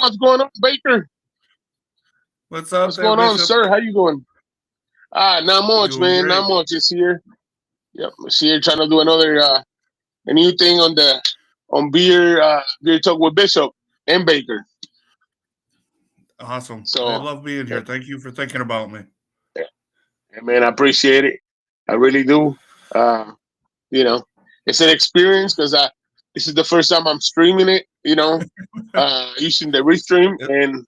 What's going on, Baker? What's up What's there, going on, Bishop? sir? How you doing? Not much, Doing man. Not great. much. Just here. Yep, just here trying to do another a new thing on beer talk with Bishop and Baker. Awesome. I So, love being here. yep, Thank you for thinking about me. yeah, yeah, man, I appreciate it. I really do. Uh, you know, it's an experience because I this is the first time I'm streaming it. Using the restream, It, and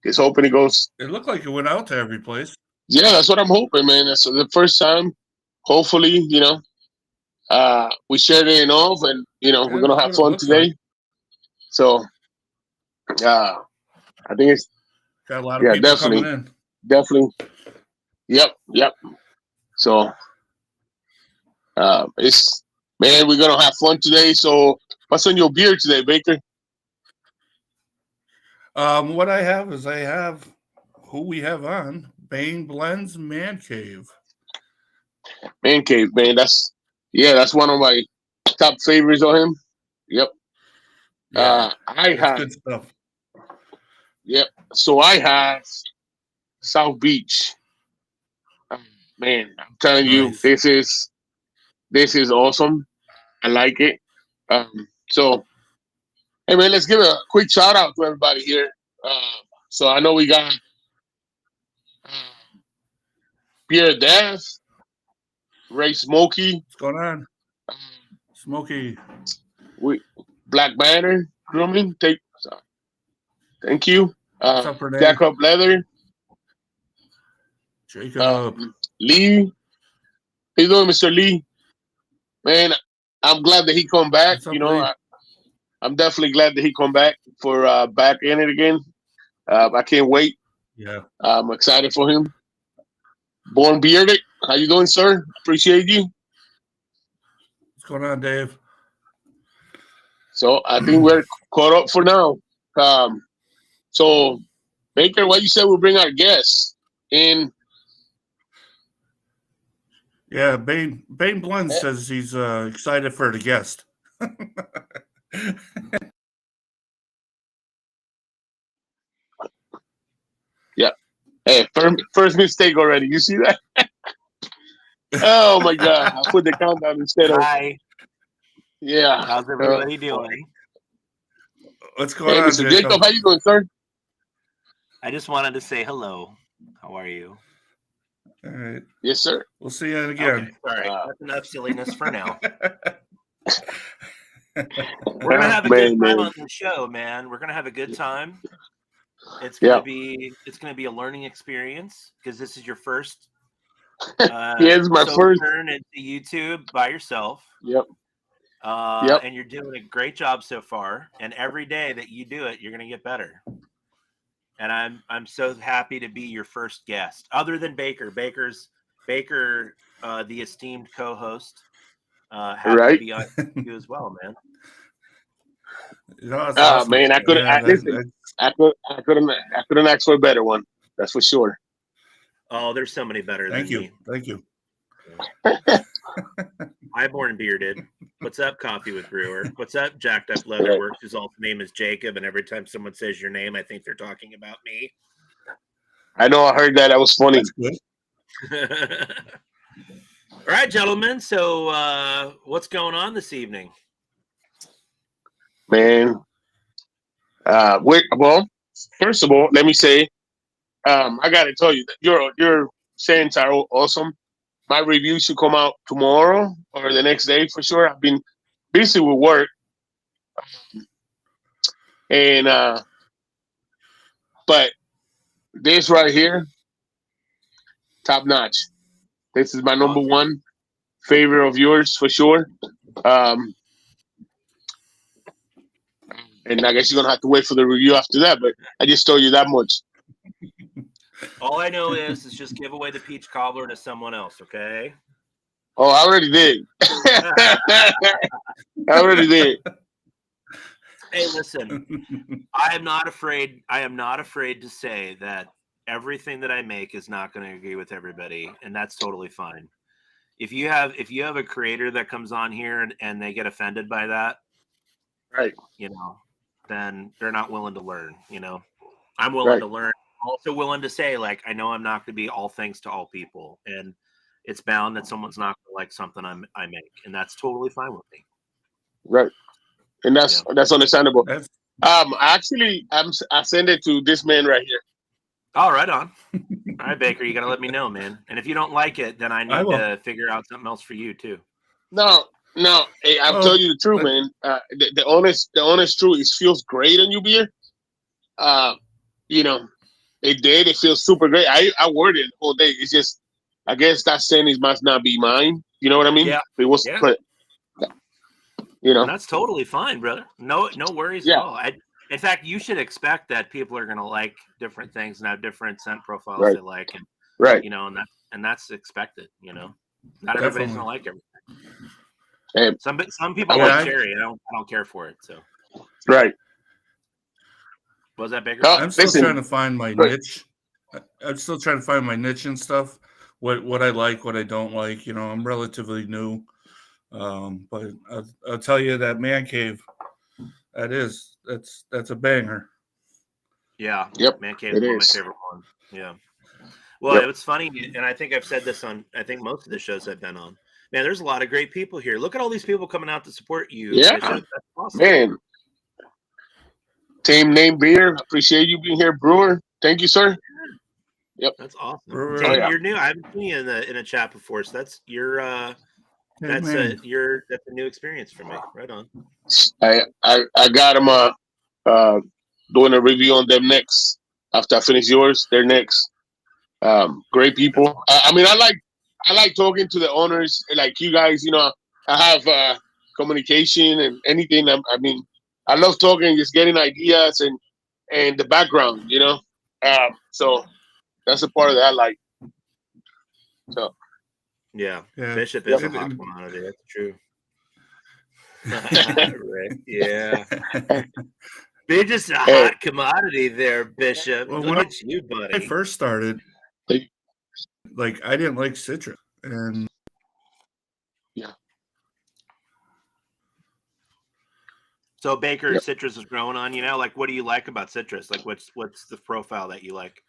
just hoping it goes. it looked like it went out to every place. Yeah, that's what I'm hoping, man. That's the first time. Hopefully, we shared it enough, and we're Yeah, gonna that's have what it fun looks like. today. So, uh, I think it's Got a lot of yeah, people coming definitely, in. definitely. Yep, yep. So, it's man, we're gonna have fun today. So, what's on your beer today, Baker? What I have who we have on Bianblends Man Cave. Man cave, man. That's one of my top favorites of him. Yep. Yeah, I it's have good stuff. yep. So I have South Beach. Um, Man, I'm telling you, Nice. this is awesome. I like it. So hey man, let's give a quick shout out to everybody here. So I know we got uh, Pierre Death, Ray Smokey, What's going on? um, Smokey. we Black Banner grooming. Thank you. What's up, Renee? Jack Up Leather, Jacob. Lee. How you doing, Mr. Lee? Man, I'm glad that he come back. What's up, Lee? I'm definitely glad that he come back for back in it again. I can't wait. Yeah. I'm excited for him. Born Bearded, how you doing, sir? Appreciate you. What's going on, Dave? So I think we're caught up for now. Um, so Baker, what you said we'll bring our guests in. Yeah, Bane Blend says he's excited for the guest. Yeah. Hey, first mistake already. You see that? Oh my God! I put the countdown instead of Hi, yeah. how's Uh, everybody doing? What's going hey, on, Mr. Jacob, Jacob? how you doing, sir? I just wanted to say hello. How are you? All right. Yes, sir. We'll see you Okay, again. all right. Uh, That's enough silliness for now. We're gonna have a good man, time man. on the show, man. We're gonna have a good time. Yeah. It's gonna be a learning experience because this is your first Yeah, it's my first. sojourn into YouTube by yourself. Yep. Yep. And you're doing a great job so far. And every day that you do it, you're gonna get better. And I'm so happy to be your first guest, other than Baker. Baker, the esteemed co-host. Happy to Right. be on you as well, man. No, that's awesome. Man, I couldn't. Yeah, Listen, I couldn't ask for a better one. That's for sure. Oh, there's so many better thank than you. me. Thank you. Highborn Bearded. What's up, Coffee with Brewer? What's up, Jacked Up Right. Leatherworks, whose alt name is Jacob, and every time someone says your name, I think they're talking about me. I know. I heard that. That was funny. That's good. All right, gentlemen. So what's going on this evening? Man. Well, first of all, let me say, I got to tell you that your sayings are awesome. My review should come out tomorrow or the next day for sure. I've been busy with work, and but this right here, top notch. This is my number Awesome. one favorite of yours for sure. Um, and I guess you're gonna have to wait for the review after that. But I just told you that much. All I know is just give away the peach cobbler to someone else, okay? Oh, I already did. I already did. Hey, listen, I am not afraid to say that everything that I make is not going to agree with everybody, and that's totally fine. If you have a creator that comes on here and they get offended by that, Right. then they're not willing to learn. I'm willing Right. to learn. I'm also willing to say, like, I know I'm not going to be all things to all people, and it's bound that someone's not going to like something I make, and that's totally fine with me. Right. And Yeah. that's understandable. That's Actually, I send it to this man right here. Oh, right on. All right, Baker, you got to let me know, man. And if you don't like it, then I I need will. to figure out something else for you too. No, hey, I'll tell Well, you the truth, let- man. The honest truth, it feels great on your beer. Uh, you know, it did. It feels super great. I wore it all day. It's just, I guess that scent must not be mine. You know what I mean? Yeah. It was, Yeah. but And that's totally fine, brother. No worries at yeah, all. In fact, you should expect that people are going to like different things and have different scent profiles right, they like, and right. and that's expected. Not everybody's going to definitely. like everything. And Some people I like want, Yeah, cherry. I don't care for it. So right. was that Baker? I'm still trying Listen, to find my but niche. I'm still trying to find my niche and stuff. What I like, what I don't like. I'm relatively new, but I'll tell you that man cave. That's a banger. Yeah, yep, Man Cave is it one of my is. favorite ones. Yeah. Well, Yep. it's funny, and I think I've said this on I think most of the shows I've been on. Man, there's a lot of great people here. Look at all these people coming out to support you, Yeah, Bishop. That's awesome. man. Team Name Beer. Appreciate you being here, Brewer. Thank you, sir. Yep. That's awesome. Brewer. Oh Tame, yeah. you're new. I haven't seen you in a chat before, so that's Hey that's a man, that's a new experience for me. Right on. I got them uh doing a review on them next after I finish yours. They're next. Great That's people. I mean, I like talking to the owners like you guys. I have communication and anything. I mean, I love talking, just getting ideas and the background. So that's a part of that I like. So yeah. yeah. Bishop yep. is a hot commodity. That's true. Right. Yeah. They're just a Hey, hot commodity there, Bishop. Well, Look when at you, I buddy. first started, like I didn't like citrus, and yeah, So Baker, yep. citrus is growing on you now. Like, what do you like about citrus? Like, what's the profile that you like?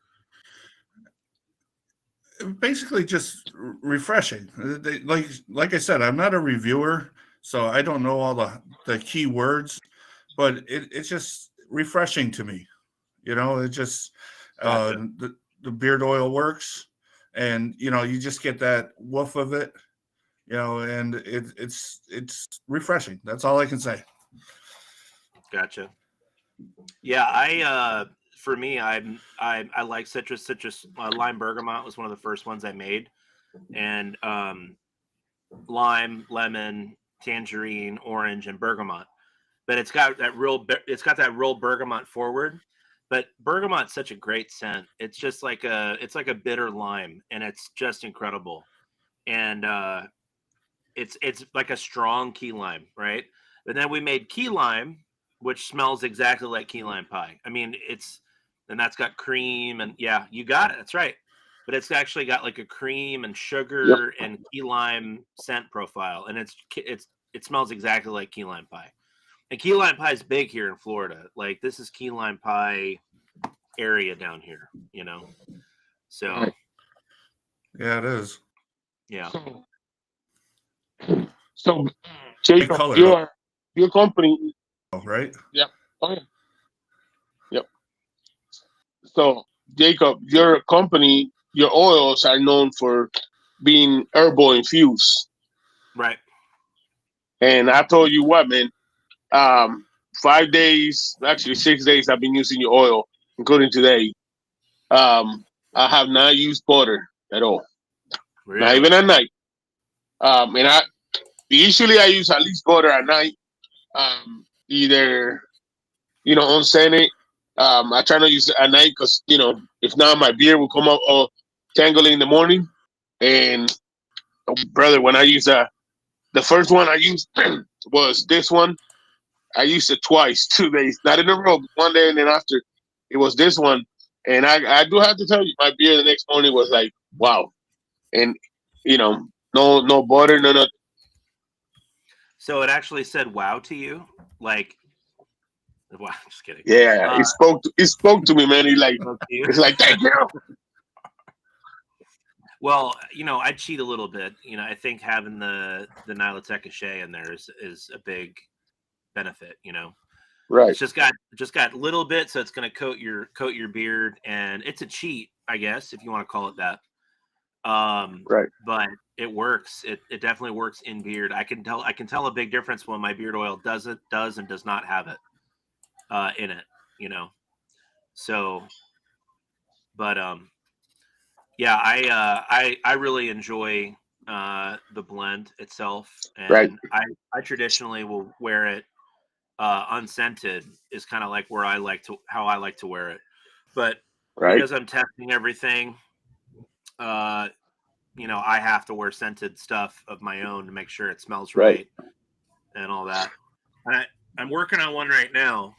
basically just refreshing. Like I said, I'm not a reviewer, so I don't know all the key words, but it's just refreshing to me. It just uh, Gotcha. the beard oil works, and you just get that woof of it. And it's refreshing. That's all I can say. Gotcha. Yeah, for me, I like citrus. Lime bergamot was one of the first ones I made, and lime, lemon, tangerine, orange, and bergamot. But it's got that real bergamot forward. But bergamot's such a great scent. It's like a bitter lime, and it's just incredible. And it's like a strong key lime, right? But then we made key lime, which smells exactly like key lime pie. I mean, and that's got cream and yeah, you got it. That's right. But it's actually got like a cream and Yep. sugar and key lime scent profile, and it smells exactly like key lime pie. And key lime pie is big here in Florida. Like this is key lime pie area down here, So Right. Yeah, it is. yeah. So They Jacob, color it your company. all, right? Yep. Oh yeah. Yep. So Jacob, your company, your oils are known for being herbal infused. Right. And I told you what, man. 5 days, actually 6 days, I've been using your oil, including today. I have not used butter at all, not Really? even at night. And I usually I use at least butter at night. Either unscented. I try not to use it at night because if not, my beard will come out all tangling in the morning. And brother, when I use the first one I used was this one. I used it twice, 2 days, not in a row, but one day and then after. It was this one, and I do have to tell you, my beer the next morning was like wow, and no butter, no nothing. So it actually said wow to you? Like Wow, just kidding. Yeah, it spoke to me, man. It's like, thank you. Well, I cheat a little bit. I think having the Nilotic Cachet in there is a big benefit. Right, It's just got little bit, so it's going to coat your beard, and it's a cheat, I guess, if you want to call it that. right. But it works. It definitely works in beard. I can tell a big difference when my beard oil does and does not have it in it. So, but yeah, I really enjoy the blend itself, Right, and I traditionally will wear it unscented. Is kind of like how I like to wear it, but right. because I'm testing everything, I have to wear scented stuff of my own to make sure it smells Right. right and all that. And I'm working on one right now.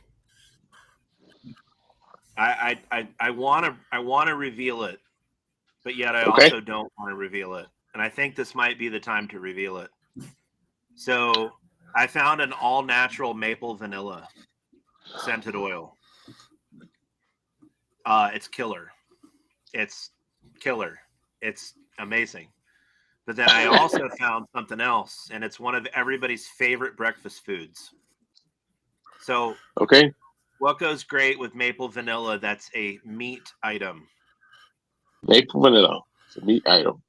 I want to reveal it, but yet I Okay. also don't want to reveal it. And I think this might be the time to reveal it. So I found an all natural maple vanilla scented oil. It's killer. It's killer. It's amazing. But then I also found something else, and it's one of everybody's favorite breakfast foods. So Okay. what goes great with maple vanilla? That's a meat item. Maple vanilla. It's a meat item.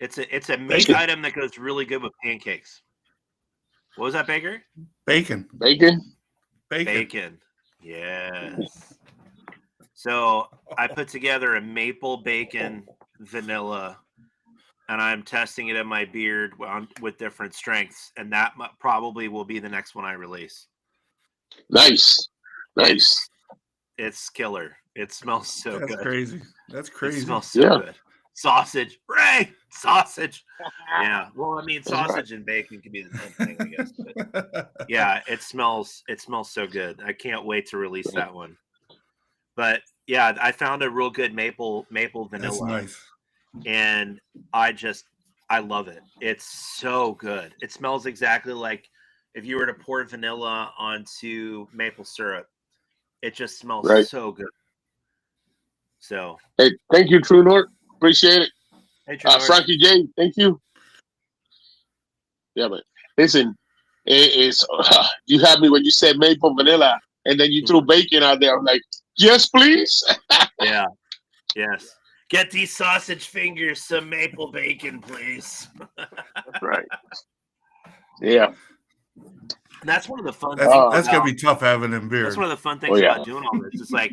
It's a meat Bacon. item that goes really good with pancakes. What was that, Baker? Bacon. Bacon. Bacon. Yes. So I put together a maple bacon vanilla, and I'm testing it in my beard with different strengths, and that probably will be the next one I release. Nice. Nice. It's killer. It smells so good. That's crazy. That's crazy. It smells so good. Sausage, Ray, sausage. Yeah. Well, I mean, sausage and bacon can be the same thing, I guess. But yeah, it smells so good. I can't wait to release that one. But yeah, I found a real good maple vanilla. That's nice. And I love it. It's so good. It smells exactly like if you were to pour vanilla onto maple syrup. It just smells so good. So, hey, thank you, True North. Appreciate it. Hey, True North. Frankie J, thank you. Yeah, but listen, it's you had me when you said maple vanilla, and then you threw bacon out there. I'm like, yes, please. Yeah. Yes. Get these sausage fingers some maple bacon, please. Right. Yeah. That's one of the fun things. That's gonna be tough having in beard. That's one of the fun things about doing all this. It's like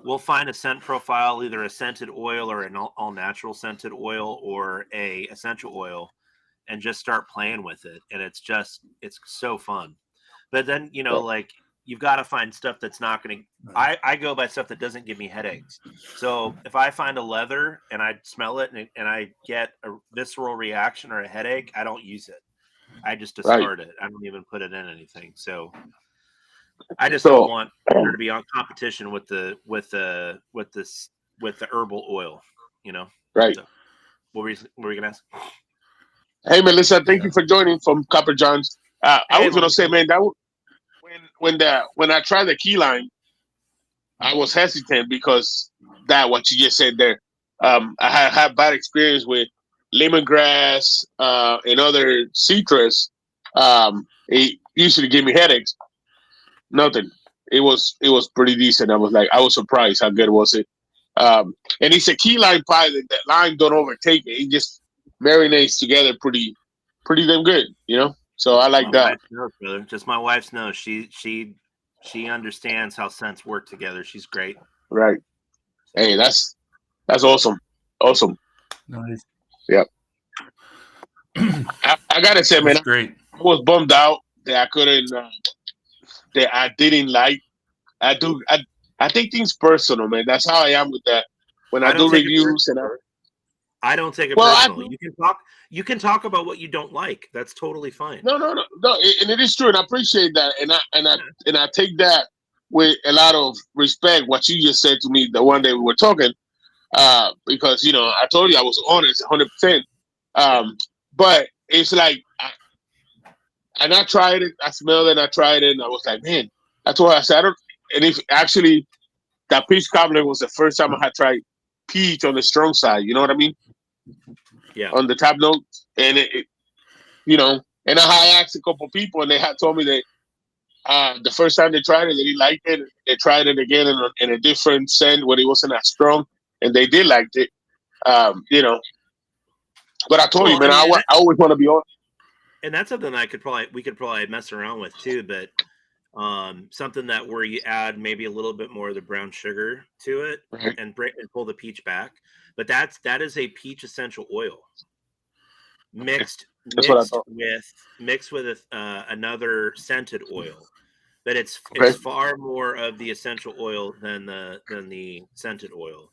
we'll find a scent profile, either a scented oil or an all natural scented oil or a essential oil, and just start playing with it. And it's so fun. But then like you've got to find stuff that's not going to. I go by stuff that doesn't give me headaches. So if I find a leather and I smell it and I get a visceral reaction or a headache, I don't use it. I just discard it. I don't even put it in anything. So I just don't want there to be on competition with the herbal oil. Right. So, what were you gonna ask? Hey, Melissa, thank you for joining from Copper John's. I was gonna say, man, that when I tried the key lime, I was hesitant because what you just said there. I had bad experience with lemongrass and other citrus. It usually gave me headaches. Nothing. It was pretty decent. I was surprised how good was it. And it's a key lime pie that lime don't overtake it. It just marinates together pretty damn good, So I like that. Knows, brother. Just my wife's knows. She understands how scents work together. She's great. Right. Hey, that's awesome. Awesome. Nice. Yep. I gotta say, man, great. I was bummed out that I couldn't. That I didn't like. I take things personal, man. That's how I am with that. When I do reviews I don't take it personal. You can talk about what you don't like. That's totally fine. No, and it is true, and I appreciate that, and I take that with a lot of respect. What you just said to me the one day we were talking, because I told you I was honest, 100%. But it's like And I tried it. I smelled it. And I tried it, and I was like, man, that's why I said, I don't. And if actually that peach cobbler was the first time I had tried peach on the strong side. You know what I mean? Yeah. On the top note, and you know, and I asked a couple people, and they had told me that the first time they tried it, they didn't like it. They tried it again in a different scent when it wasn't as strong, and they did like it. You know, but I told you, Well, man, I always want to be on. and that's something we could probably mess around with too, but something that where you add maybe a little bit more of the brown sugar to it Right. and pull the peach back. But that is a peach essential oil mixed That's what I thought. mixed with another scented oil. But it's Okay. far more of the essential oil than the scented oil.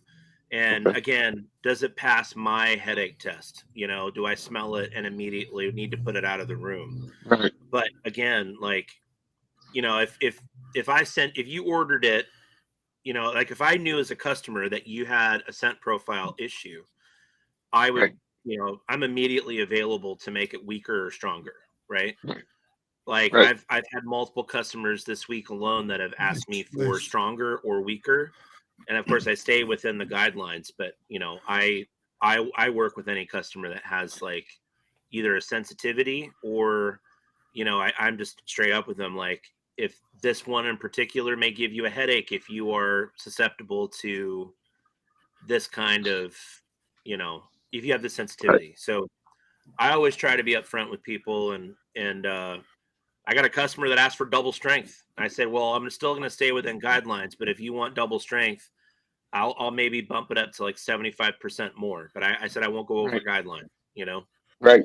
And Okay. again, does it pass my headache test? You know, do I smell it and immediately need to put it out of the room? Right. But again, like, you know, if you ordered it, you know, like if I knew as a customer that you had a scent profile issue, I would, Right. you know, I'm immediately available to make it weaker or stronger, right? Right. Like Right. I've had multiple customers this week alone that have asked me for Nice. stronger or weaker. And of course I stay within the guidelines, but you know, I work with any customer that has like either a sensitivity or, you know, I'm just straight up with them. Like if this one in particular may give you a headache, if you are susceptible to this kind of, you know, if you have this sensitivity. Right. So I always try to be upfront with people and I got a customer that asked for double strength. I said, well, I'm still going to stay within guidelines, but if you want double strength, I'll maybe bump it up to like 75% more. But I said I won't go over Right. guideline, you know? Right.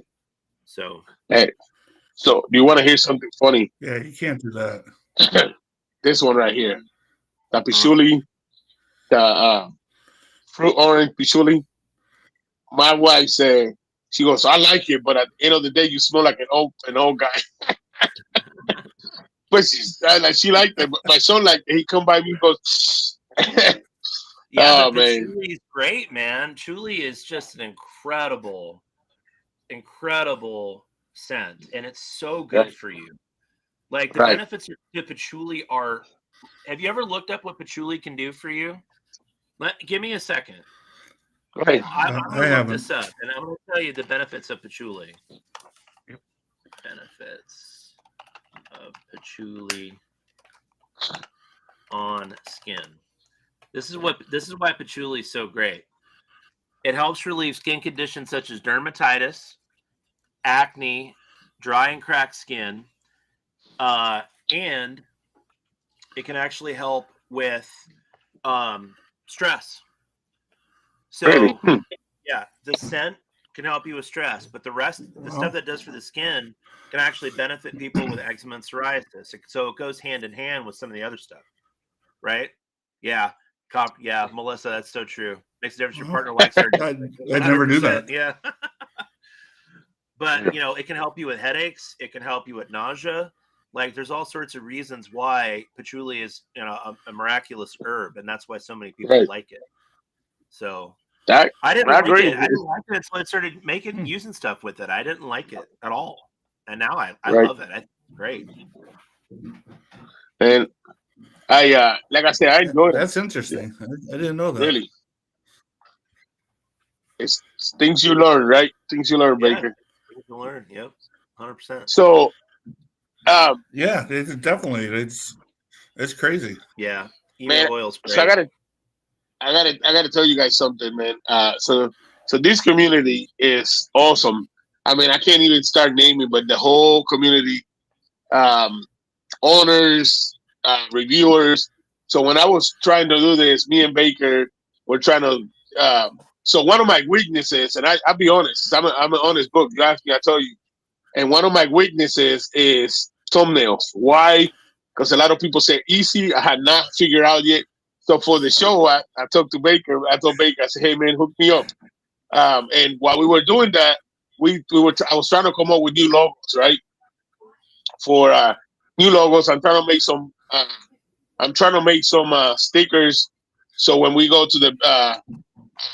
So Hey. So do you want to hear something funny? Yeah, you can't do that. This one right here, the patchouli, the fruit orange patchouli. My wife said, she goes, I like it, but at the end of the day, you smell like an old guy. But she's like, she liked it. But my son liked it. He come by me and goes, yeah, oh but man, patchouli is great, man. Patchouli is just an incredible scent, and it's so good right, for you. Like the right. benefits to patchouli are. Have you ever looked up what patchouli can do for you? Give me a second. Go ahead. I'm I going to look haven't. this up, and I'm going to tell you the benefits of patchouli. Benefits of patchouli on skin. This is why patchouli is so great. It helps relieve skin conditions such as dermatitis, acne, dry and cracked skin, and it can actually help with stress. So, Really? yeah, the scent can help you with stress, but the Well, stuff that does for the skin can actually benefit people with eczema and psoriasis. So it goes hand in hand with some of the other stuff, right? Yeah, yeah, Melissa, that's so true. Makes a difference. Your partner likes her. I never knew 100%, that. yeah. But you know, it can help you with headaches. It can help you with nausea. Like, there's all sorts of reasons why patchouli is, you know, a miraculous herb, and that's why so many people Right. like it. So That, I didn't I like agree. it. I didn't like it until I started using stuff with it. I didn't like it at all, and now I Right. love it. It's great. And I like I said, I enjoyed it. That's interesting. I didn't know that. Really. It's things you learn, right? Things you learn, Yeah, Baker. things to learn. Yep, 100%. So Yeah, definitely. It's crazy. Yeah, man, oil's great. so I gotta tell you guys something, man. So this community is awesome. I mean, I can't even start naming, but the whole community, owners, reviewers. So when I was trying to do this, me and Baker were trying to. So one of my weaknesses, and I'll be honest, I'm an honest book. You ask me, I tell you. And one of my weaknesses is thumbnails. Why? Because a lot of people say easy. I had not figured out yet. So for the show, I talked to Baker. I told Baker, I said, "Hey man, hook me up." And while we were doing that, I was trying to come up with new logos, right? For new logos, I'm trying to make some. I'm trying to make some stickers. So when we go to the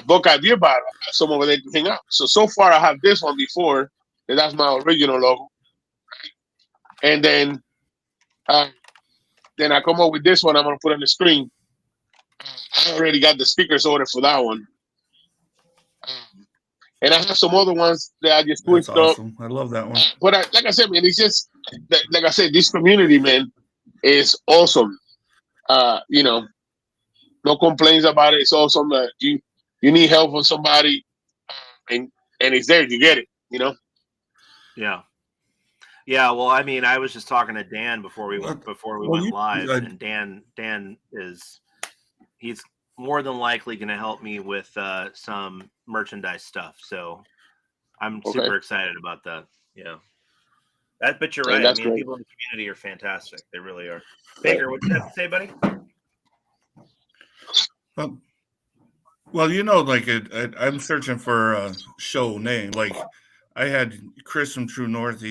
Boca Beer Bar, someone over there to hang out. So far, I have this one before. And that's my original logo. and then I come up with this one. I'm gonna put on the screen. I already got the stickers ordered for that one, and I have some other ones that I just That's switched up. awesome. I love that one. But like I said, man, it's just like I said, this community, man, is awesome. You know, no complaints about it. It's awesome that you need help from somebody, and it's there. You get it. You know. Yeah. Yeah, well, I mean, I was just talking to Dan before we Well, went you, live, I, and Dan he's more than likely going to help me with some merchandise stuff. So I'm Okay. super excited about that. Yeah, but you're And right. I that's mean, great. people in the community are fantastic. They really are. Baker, what do you have to say, buddy? well, you know, like I'm searching for a show name. Like I had Chris from True North.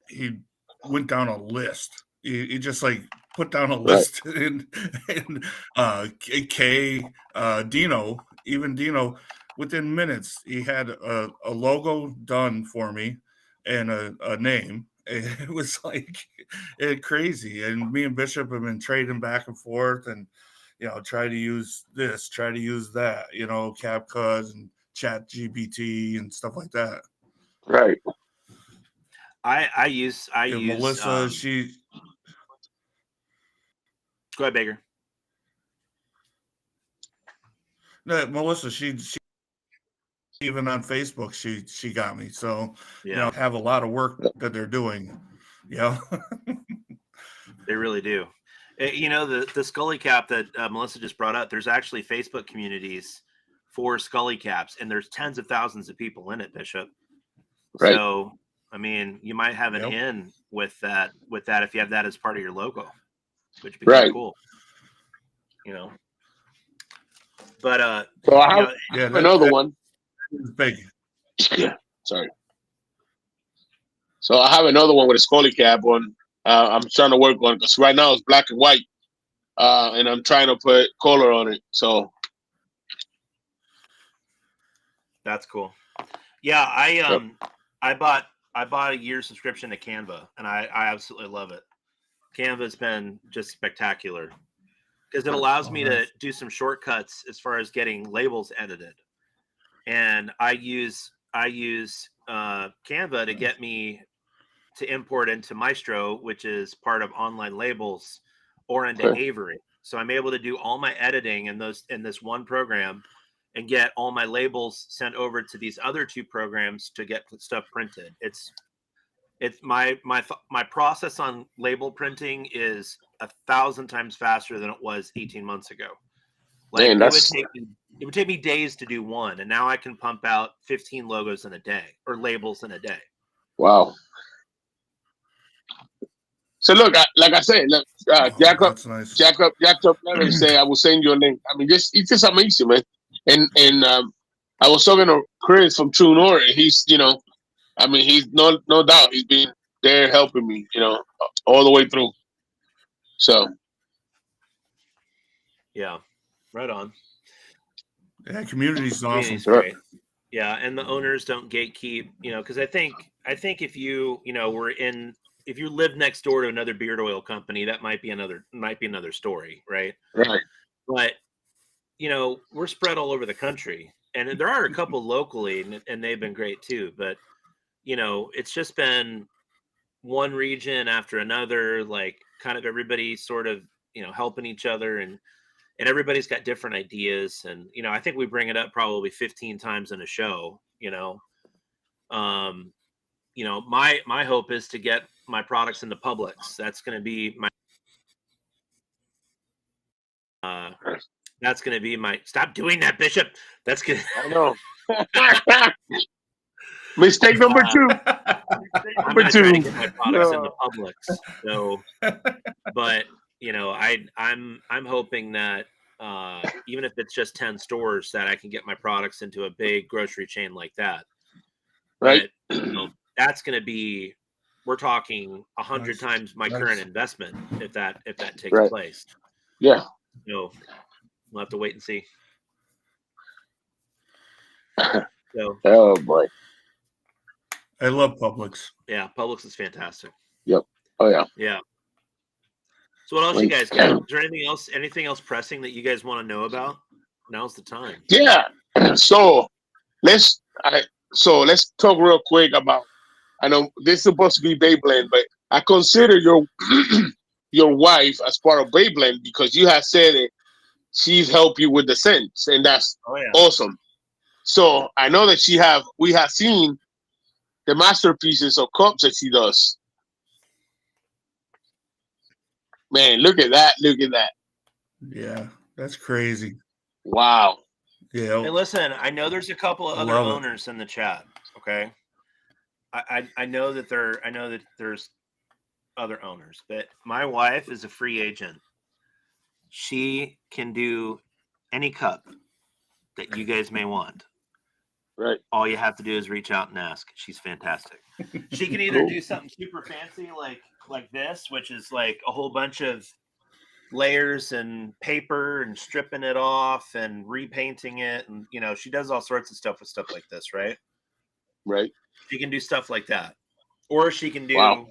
He went down a list. He just like put down a Right. list, and Dino, even Dino, within minutes, he had a logo done for me and a name. It was like crazy. And me and Bishop have been trading back and forth, and try to use this, try to use that, CapCut and Chat GPT and stuff like that. Right. I use Melissa, go ahead, Baker. Melissa, she even on Facebook, she got me. So Yeah, have a lot of work that they're doing. Yeah, they really do. The Scully Cap that Melissa just brought up. There's actually Facebook communities for Scully Caps, and there's tens of thousands of people in it, Bishop. Right. So, I mean, you might have an in with that if you have that as part of your logo, which would be kind of cool. But so I have another one. Big. Sorry. So I have another one with a Scully cap on. I'm trying to work on because right now it's black and white, and I'm trying to put color on it. So that's cool. Yeah, I bought a year subscription to Canva, and I absolutely love it. Canva's been just spectacular because it allows me to do some shortcuts as far as getting labels edited, and I use Canva to get me to import into Maestro, which is part of Online Labels, or into Avery. So I'm able to do all my editing in this one program and get all my labels sent over to these other two programs to get stuff printed. It's my process on label printing is 1,000 times faster than it was 18 months ago. Like it would take me days to do one, and now I can pump out 15 logos in a day or labels in a day. Wow. So look, like I said, Jack up, never say I will send you a link. I mean, it's just amazing, man. And I was talking to Chris from True North. He's, I mean, he's no doubt he's been there helping me, all the way through. So yeah, right on. Yeah, community's awesome. Community's great. Yeah, and the owners don't gatekeep, because I think if you if you live next door to another beard oil company, that might be another story, right? Right. But we're spread all over the country, and there are a couple locally, and they've been great too. But it's just been one region after another, like kind of everybody sort of helping each other, and everybody's got different ideas, and I think we bring it up probably 15 times in a show. My hope is to get my products into Publix. That's going to be my stop doing that, Bishop. That's good. I know. Mistake number two. I'm not trying to get my products into Publix. So, but I'm hoping that even if it's just 10 stores, that I can get my products into a big grocery chain like that. Right. But, that's going to be, we're talking 100 times my current investment if that takes place. Yeah. So we'll have to wait and see. So, oh boy, I love Publix. Yeah, Publix is fantastic. Yep. Oh yeah. Yeah. So what else you Like, guys got? Is there anything else pressing that you guys want to know about? Now's the time. yeah. So let's let's talk real quick about. I know this is supposed to be Beyblend, but I consider your your wife as part of Beyblend because you have said it. She's helped you with the scents, and that's Oh yeah. awesome. So I know that we have seen the masterpieces of cups that she does. Man, look at that! Look at that! Yeah, that's crazy. Wow! Yeah, Hey, listen, I know there's a couple of I other love it. owners in the chat. Okay. I know that there's other owners, but my wife is a free agent. She can do any cup that you guys may want. Right? All you have to do is reach out and ask. She's fantastic. She can either Cool. do something super fancy like this, which is like a whole bunch of layers and paper and stripping it off and repainting it, and she does all sorts of stuff with stuff like this, right? Right? She can do stuff like that, or she can do Wow!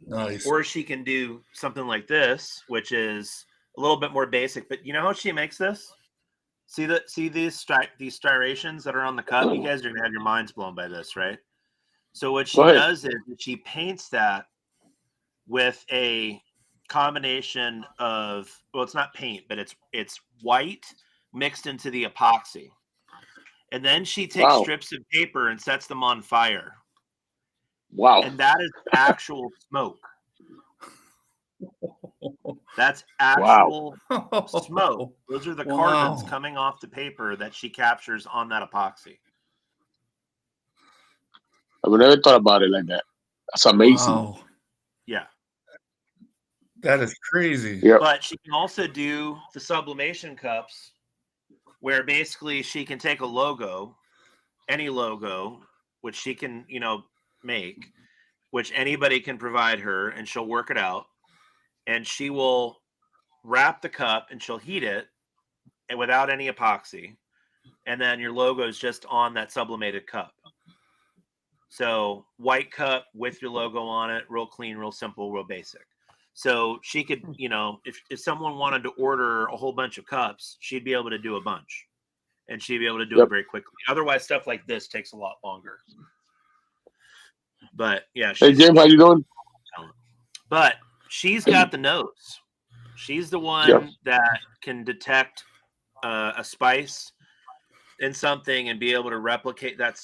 Nice. or she can do something like this, which is a little bit more basic. But you know how she makes this? See these striations that are on the cup? You guys are gonna have your minds blown by this, right? So what she Go ahead. does is she paints that with a combination of, well, it's not paint, but it's white mixed into the epoxy. And then she takes Wow! strips of paper and sets them on fire. Wow! And that is actual smoke. That's Wow! actual smoke. Those are the carbons coming off the paper that she captures on that epoxy. I've never thought about it like that. That's amazing. Wow. Yeah. That is crazy. Yep. But she can also do the sublimation cups where basically she can take a logo, any logo, which she can, make, which anybody can provide her, and she'll work it out. And she will wrap the cup and she'll heat it and without any epoxy. And then your logo is just on that sublimated cup. So white cup with your logo on it, real clean, real simple, real basic. So she could, if someone wanted to order a whole bunch of cups, she'd be able to do a bunch, and she'd be able to do it very quickly. Otherwise, stuff like this takes a lot longer. But yeah, Hey Jim, how you doing? But she's got the nose. She's the one that can detect a spice in something and be able to replicate that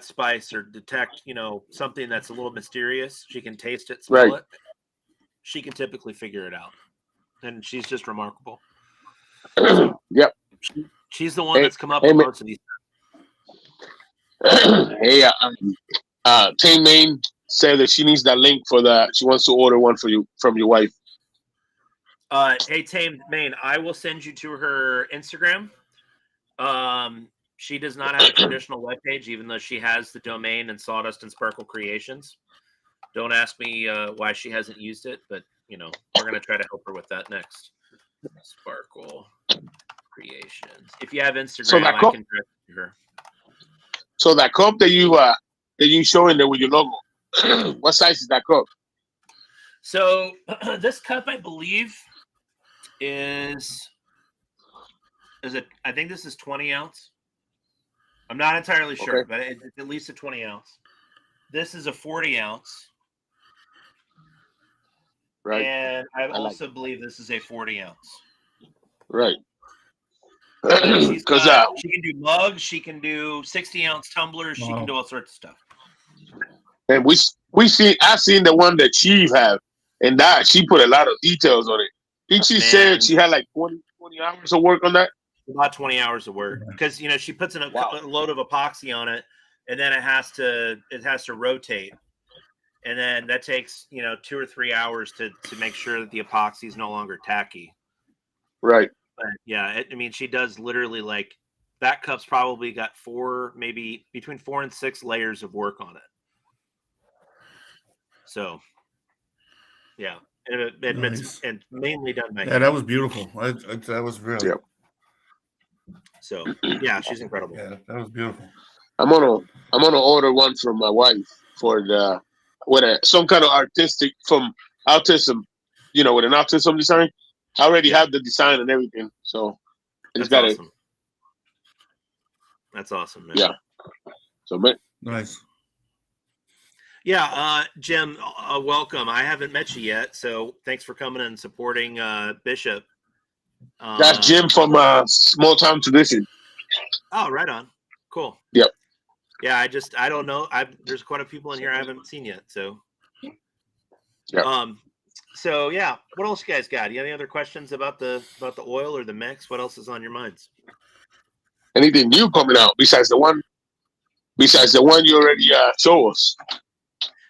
spice, or detect, something that's a little mysterious. She can taste it, smell it. She can typically figure it out, and she's just remarkable. So, yep. She's the one that's come up with most of these. Hey, Tame Main said that she needs that link for that. She wants to order one for you from your wife. Hey, Tame Main, I will send you to her Instagram. She does not have a traditional webpage, even though she has the domain and Sawdust and Sparkle Creations. Don't ask me why she hasn't used it, but we're going to try to help her with that next. Sparkle Creations. If you have Instagram, I can direct you to her. So that cup that you show in there with your logo, what size is that cup? So this cup, I believe, is it? I think this is 20 ounce. I'm not entirely sure, but it's at least a 20 ounce. This is a 40 ounce. Right. And I also believe this is a 40 ounce. Right. Because she can do mugs, she can do 60 ounce tumblers, she can do all sorts of stuff. And I've seen the one that she have, and that she put a lot of details on it. I think she said she had like 20 hours of work on that. About 20 hours of work, because she puts in a load of epoxy on it, and then it has to rotate. And then that takes, 2 or 3 hours to make sure that the epoxy is no longer tacky. Right. But yeah, she does literally, like, that cup's probably got maybe between 4 and 6 layers of work on it. So, yeah, and mainly done by. Yeah, that was beautiful. That was really. Yep. So yeah, she's incredible. Yeah, that was beautiful. I'm gonna order one from my wife for the with some kind of artistic from autism, with an autism design. I already have the design and everything, so I just got it. Awesome. That's awesome, man. Yeah. So, but Nice. Yeah, Jim, welcome. I haven't met you yet, so thanks for coming and supporting Bishop. That's Jim from Small Town Tradition. Oh, right on. Cool. Yep. Yeah, I don't know. There's quite a few people in here I haven't seen yet. So, Yep. So yeah, what else you guys got? You got any other questions about the oil or the mix? What else is on your minds? Anything new coming out besides the one you already show us?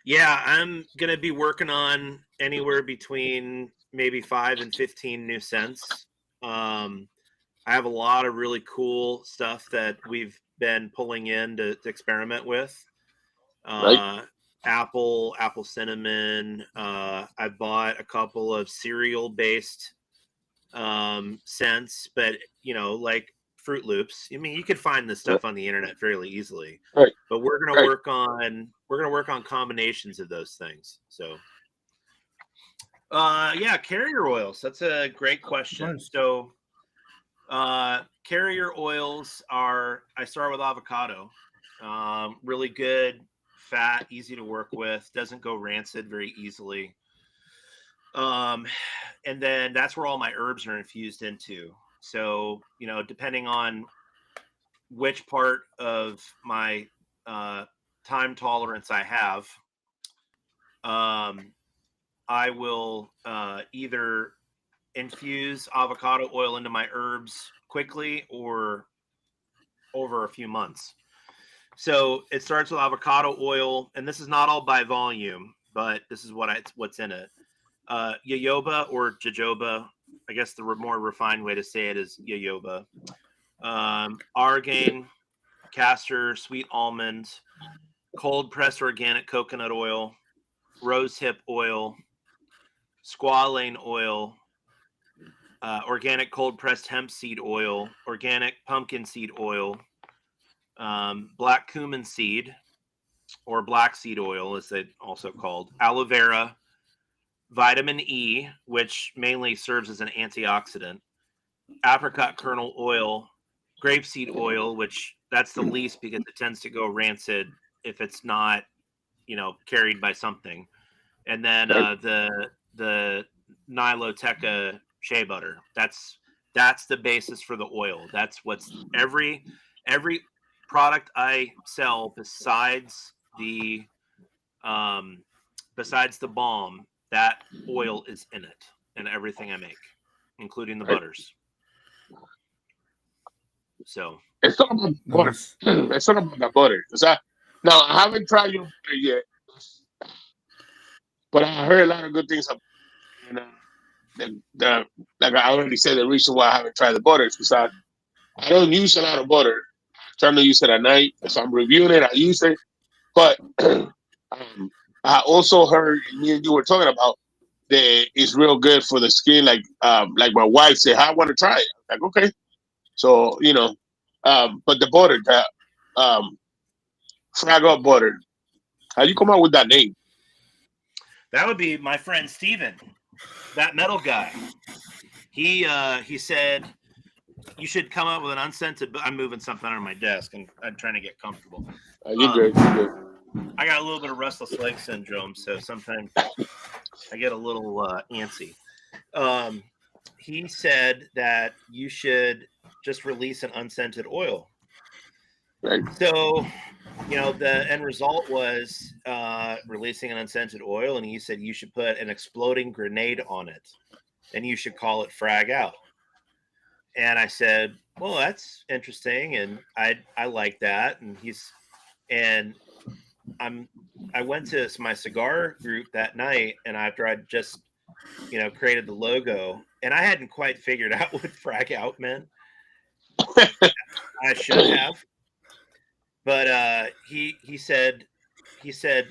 Yeah, I'm gonna be working on anywhere between maybe 5 and 15 new scents. I have a lot of really cool stuff that we've been pulling in to experiment with. Right. Apple cinnamon. I bought a couple of cereal based scents, but like Fruit Loops. I mean, you could find this stuff on the internet fairly easily. Right. But we're gonna work on combinations of those things. So yeah, carrier oils. That's a great question. Nice. So carrier oils I start with avocado. Really good, fat, easy to work with, doesn't go rancid very easily. And then that's where all my herbs are infused into. So, depending on which part of my time tolerance I have, I will either infuse avocado oil into my herbs quickly or over a few months. So it starts with avocado oil, and this is not all by volume, but this is what's in it. Yoyoba or jojoba. I guess the more refined way to say it is yoyoba. Argane, castor, sweet almond, cold pressed organic coconut oil, rosehip oil, squalane oil, organic cold pressed hemp seed oil, organic pumpkin seed oil, black cumin seed or black seed oil, as it's also called, aloe vera, vitamin E, which mainly serves as an antioxidant, apricot kernel oil, grapeseed oil, which that's the least because it tends to go rancid if it's not, carried by something, and then the Niloteca shea butter. That's the basis for the oil. That's what's every product I sell besides the balm. That oil is in it, and everything I make, including the butters. So it's not about butter. Nice. It's not about the butter. Now I haven't tried your butter yet, but I heard a lot of good things about it. And like I already said, the reason why I haven't tried the butter is because I don't use a lot of butter. I'm trying to use it at night. If I'm reviewing it, I use it. But I also heard me and you were talking about that it's real good for the skin. Like my wife said, I want to try it. I'm like, okay. So but the butter, the frag up butter. How you come up with that name? that would be my friend Steven, that metal guy. He said you should come up with an unscented. I'm moving something under my desk and I'm trying to get comfortable. You're good. You're good. I got a little bit of restless leg syndrome, so sometimes I get a little antsy. He said that you should just release an unscented oil. Right. So, the end result was releasing an unscented oil, and he said you should put an exploding grenade on it, and you should call it Frag Out. And I said, well, that's interesting, and I like that. And I went to my cigar group that night, and after I just created the logo, and I hadn't quite figured out what Frag Out meant. I should have. But he said,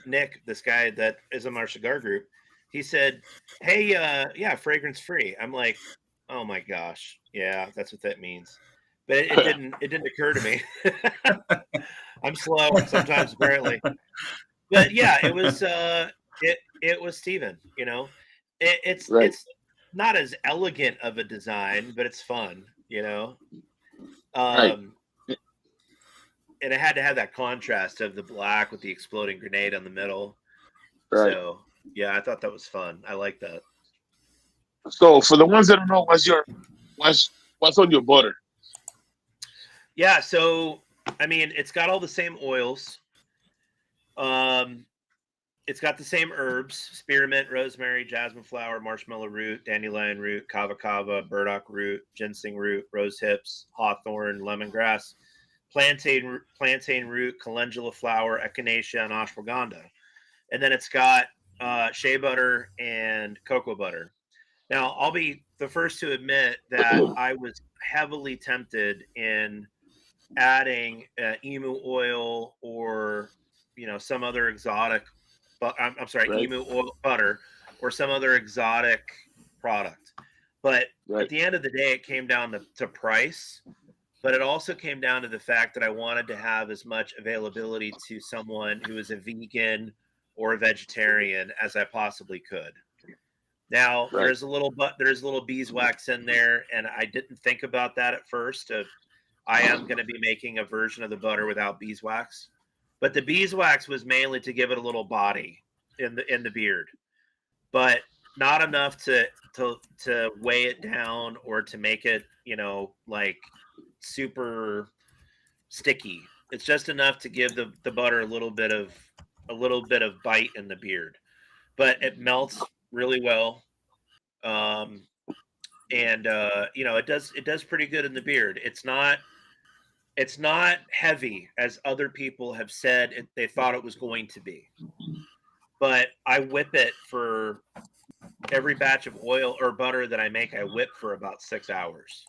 Nick, this guy that is in our cigar group, he said, hey, yeah, fragrance free. I'm like, oh my gosh, yeah, that's what that means. But it didn't occur to me. I'm slow sometimes, apparently. But yeah, it was Steven, Right, it's not as elegant of a design, but it's fun. right, Um, and it had to have that contrast of the black with the exploding grenade on the middle. right. So yeah, I thought that was fun. I like that. So for the ones that don't know, what's on your butter? Yeah, so I mean, it's got all the same oils. Um, it's got the same herbs: spearmint, rosemary, jasmine flower, marshmallow root, dandelion root, kava kava, burdock root, ginseng root, rose hips, hawthorn, lemongrass, plantain root, calendula flower, echinacea, and ashwagandha. And then it's got shea butter and cocoa butter. Now, I'll be the first to admit that I was heavily tempted in adding emu oil or some other exotic, but I'm sorry, Right, emu oil butter or some other exotic product. But at right, the end of the day, it came down to price. But it also came down to the fact that I wanted to have as much availability to someone who is a vegan or a vegetarian as I possibly could. Now right, there's a little beeswax in there, and I didn't think about that at first. I am going to be making a version of the butter without beeswax, but the beeswax was mainly to give it a little body in the beard, but not enough to weigh it down or to make it like super sticky. It's just enough to give the butter a little bit of bite in the beard, but it melts really well. Um, and it does pretty good in the beard. It's not heavy as other people have said they thought it was going to be. But I whip it for every batch of oil or butter that I make. I whip for about 6 hours,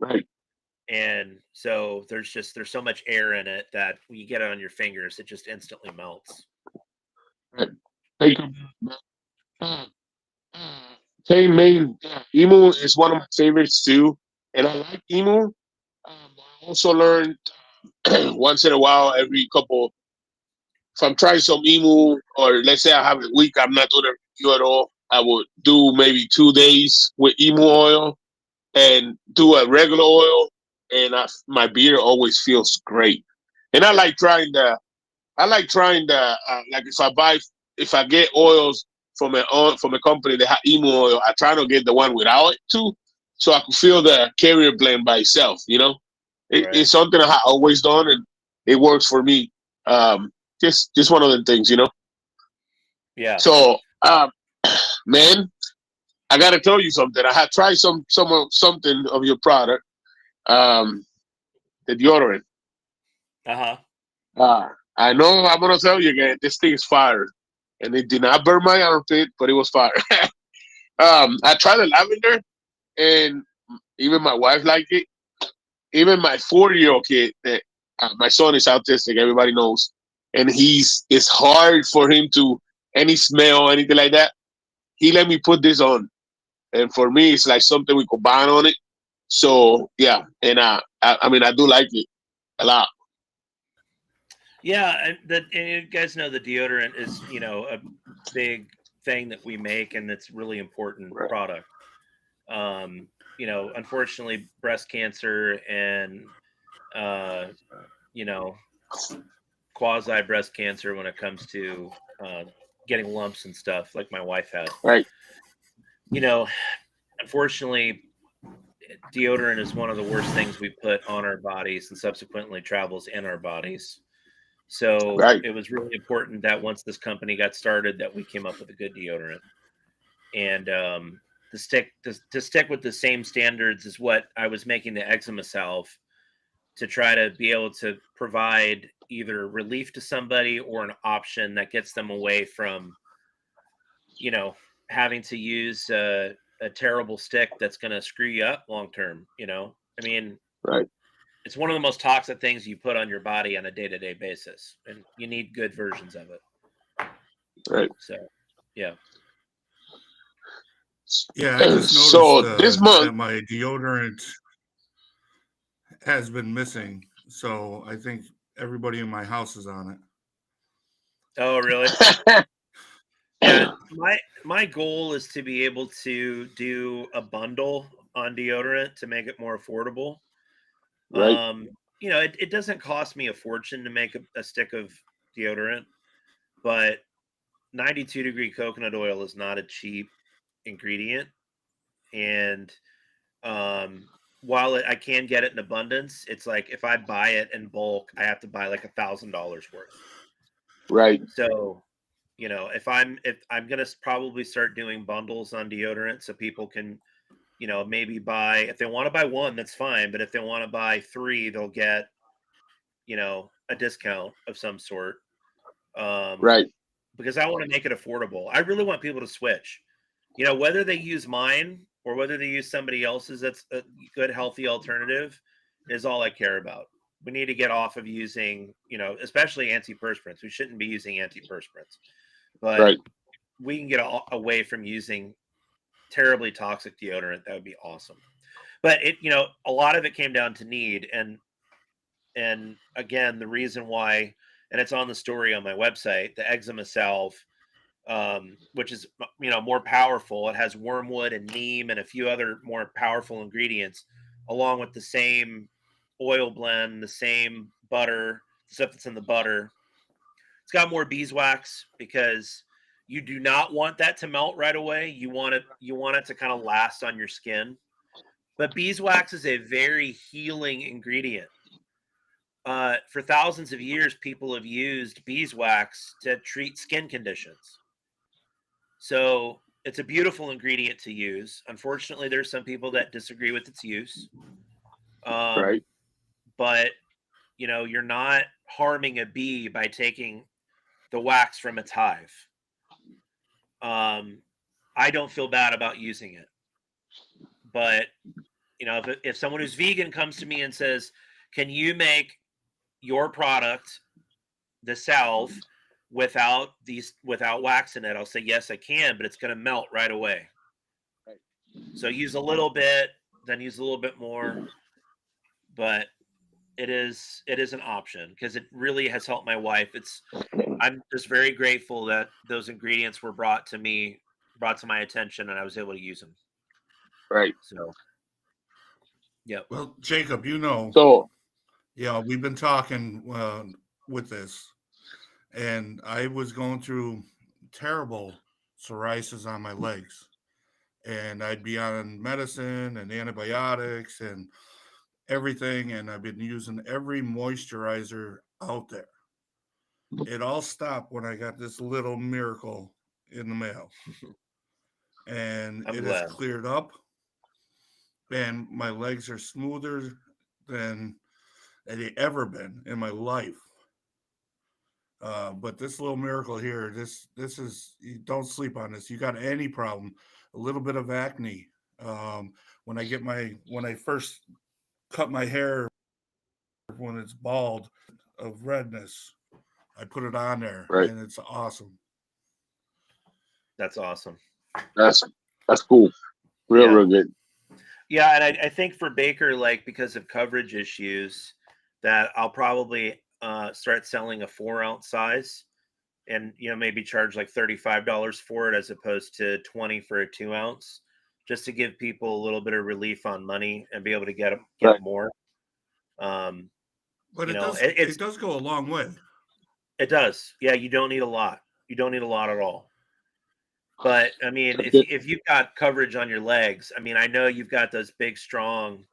right. and so there's so much air in it that when you get it on your fingers, it just instantly melts. Right. Hey, uh, hey, man, emu is one of my favorites too, and I like emu. I also learned once in a while, every couple. If I'm trying some emu, or let's say I have a week, I'm not doing a review at all. I would do maybe 2 days with emu oil and do a regular oil, and my beard always feels great. And I like trying the like if I get oils from a company that have emu oil, I try to get the one without it too, so I can feel the carrier blend by itself. Right. It's something I have always done, and it works for me. Um, just one of the things. Yeah. So, man, I gotta tell you something. I had tried something of your product, um, the deodorant. Uh-huh. Uh, I know I'm gonna tell you again. This thing is fire, and it did not burn my armpit, but it was fire. I tried the lavender, and even my wife liked it. Even my 4-year-old kid, that my son is autistic, everybody knows, and it's hard for him to any smell anything like that. He let me put this on, and for me, it's like something we combine on it. So yeah, and I mean, I do like it a lot. Yeah, and you guys know the deodorant is, a big thing that we make, and it's really important Right, product. Unfortunately, breast cancer and uh, you know, quasi breast cancer when it comes to uh, getting lumps and stuff, like my wife had. right, You know, Unfortunately, deodorant is one of the worst things we put on our bodies and subsequently travels in our bodies. So right, it was really important that once this company got started, that we came up with a good deodorant. And to stick with the same standards as what I was making the eczema salve, to try to be able to provide either relief to somebody or an option that gets them away from you know having to use a terrible stick that's going to screw you up long term. I mean, right, it's one of the most toxic things you put on your body on a day-to-day basis, and you need good versions of it. right. So yeah. Yeah, I just noticed So this month, that my deodorant has been missing. So I think everybody in my house is on it. Oh, really? Yeah, my goal is to be able to do a bundle on deodorant to make it more affordable. Right. It doesn't cost me a fortune to make a stick of deodorant, but 92-degree coconut oil is not a cheap ingredient. And um, while I can get it in abundance, it's like if I buy it in bulk, I have to buy like $1,000 worth. Right. So, if I'm gonna probably start doing bundles on deodorant so people can, maybe buy, if they want to buy one, that's fine. But if they want to buy three, they'll get, a discount of some sort. Um, Right. because I want to make it affordable. I really want people to switch. Whether they use mine or whether they use somebody else's that's a good, healthy alternative is all I care about. We need to get off of using, especially antiperspirants. We shouldn't be using antiperspirants, but Right. we can get away from using terribly toxic deodorant. That would be awesome. But a lot of it came down to need, and again, the reason why, and it's on the story on my website, the eczema salve, which is more powerful. It has wormwood and neem and a few other more powerful ingredients, along with the same oil blend, the same butter, stuff that's in the butter. It's got more beeswax because you do not want that to melt right away. You want it to kind of last on your skin. But beeswax is a very healing ingredient. For thousands of years, people have used beeswax to treat skin conditions. So it's a beautiful ingredient to use. Unfortunately, there's some people that disagree with its use. Right. Um, but you're not harming a bee by taking the wax from its hive. Um, I don't feel bad about using it, but if someone who's vegan comes to me and says, "Can you make your product, the salve, without wax in it?" I'll say, "Yes, I can, but it's going to melt right away." Right. So use a little bit, then use a little bit more, but it is an option because it really has helped my wife. I'm just very grateful that those ingredients were brought to my attention, and I was able to use them. Right. So, yep. Well, Jacob, So yeah, we've been talking with this, and I was going through terrible psoriasis on my legs, and I'd be on medicine and antibiotics and everything, and I've been using every moisturizer out there. It all stopped when I got this little miracle in the mail, and I'm it has glad. cleared up, and my legs are smoother than they ever been in my life. But this little miracle here, this is, you don't sleep on this. You got any problem, a little bit of acne. When I first cut my hair when it's bald, of redness, I put it on there, right. and it's awesome. That's awesome. That's that's cool. Real, Yeah. real good. Yeah, and I think for Baker, like because of coverage issues, that I'll probably start selling a 4-ounce size, and maybe charge like $35 for it as opposed to 20 for a 2-ounce, just to give people a little bit of relief on money and be able to get Right. more. Um, But it's it does go a long way. it does. Yeah, you don't need a lot. You don't need a lot at all. But I mean, That's if it. if you've got coverage on your legs, I mean, I know you've got those big, strong,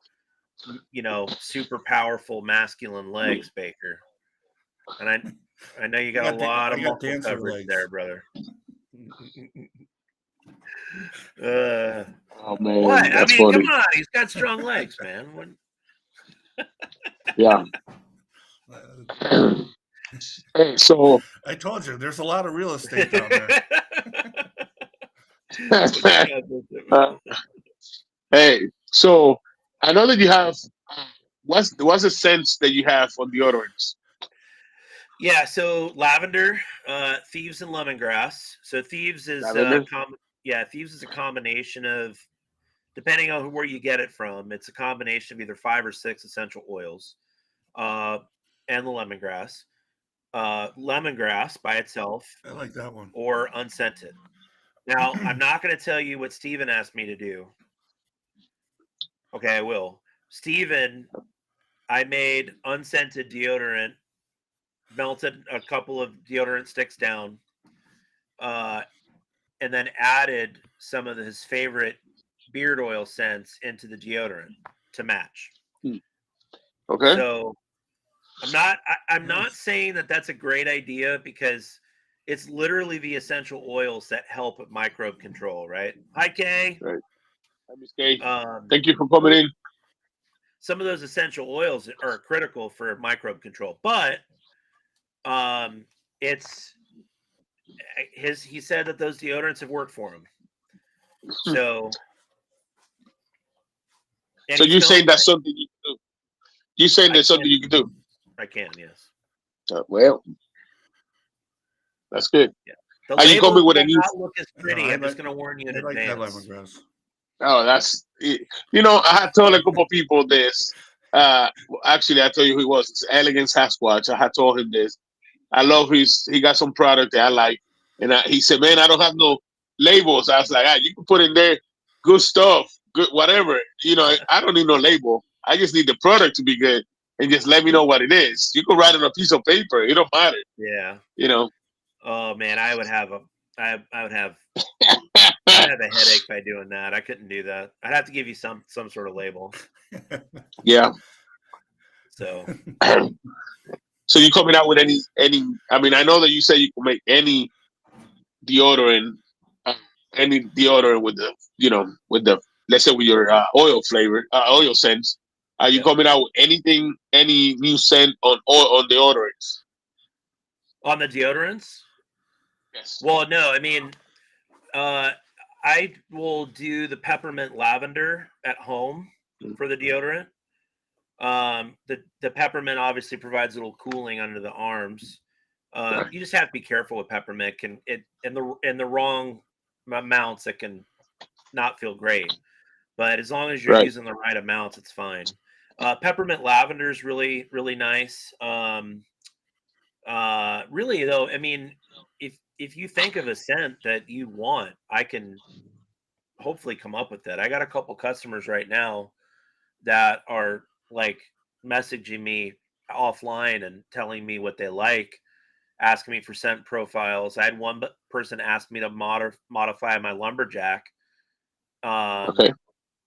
super powerful masculine legs, Baker, and I know you got a lot I of got muscle dancer coverage there, legs. brother. uh, Oh what? man, I that's mean, come funny. on, he's got strong legs, man. Yeah. Uh, Hey, so I told you, there's a lot of real estate down there. uh, hey, so I know that you have what's the sense that you have on deodorants? Yeah, so lavender, thieves, and lemongrass. So thieves is Lavender? thieves is a combination of, depending on where you get it from, it's a combination of either 5 or 6 essential oils, uh, and the lemongrass. lemongrass by itself I like that one. or unscented. Now, I'm not going to tell you what Steven asked me to do. Okay, I will. Steven, I made unscented deodorant, melted a couple of deodorant sticks down, and then added some of his favorite beard oil scents into the deodorant to match. Okay. So I'm not Nice. saying that that's a great idea because it's literally the essential oils that help with microbe control, right? Hi, Kay. Right. Hi, Miss Kay. Um, Thank you for coming in. some of those essential oils are critical for microbe control, but it's he said that those deodorants have worked for him. So and So he you're smells saying that's great. something you can do? You're saying that's something you can do? I can, yes. Well, that's good. Yeah. The Are you labels coming with will a new? not look as pretty. I I'm just like going to warn you in I like that advance. lemongrass. Oh, that's I had told a couple of people this. Actually, I tell you who it was. It's Elegant Sasquatch. I had told him this. I love he got some product that I like, and he said, "Man, I don't have no labels." I was like, "You can put in there good stuff, good whatever. I don't need no label. I just need the product to be good, and just let me know what it is. You can write it on a piece of paper. It don't matter. Yeah. You know." Oh man, I would have I'd have a headache by doing that. I couldn't do that. I'd have to give you some sort of label. Yeah. So So you coming out with any? I mean, I know that you say you can make deodorant, uh, any deodorant with the let's say with your oil flavor, oil scents. Are you yeah. coming out with any new scent on deodorants? On the deodorants? Yes. Well, no. I mean, I will do the peppermint lavender at home for the deodorant. The peppermint obviously provides a little cooling under the arms. Right. You just have to be careful with peppermint. Can it in the wrong amounts, it can not feel great. But as long as you're Right. using the right amounts, it's fine. Peppermint lavender is really really nice. Really though, I mean, if you think of a scent that you want, I can hopefully come up with that. I got a couple customers right now that are like messaging me offline and telling me what they like, asking me for scent profiles. I had one person ask me to modify my lumberjack. Um, Okay.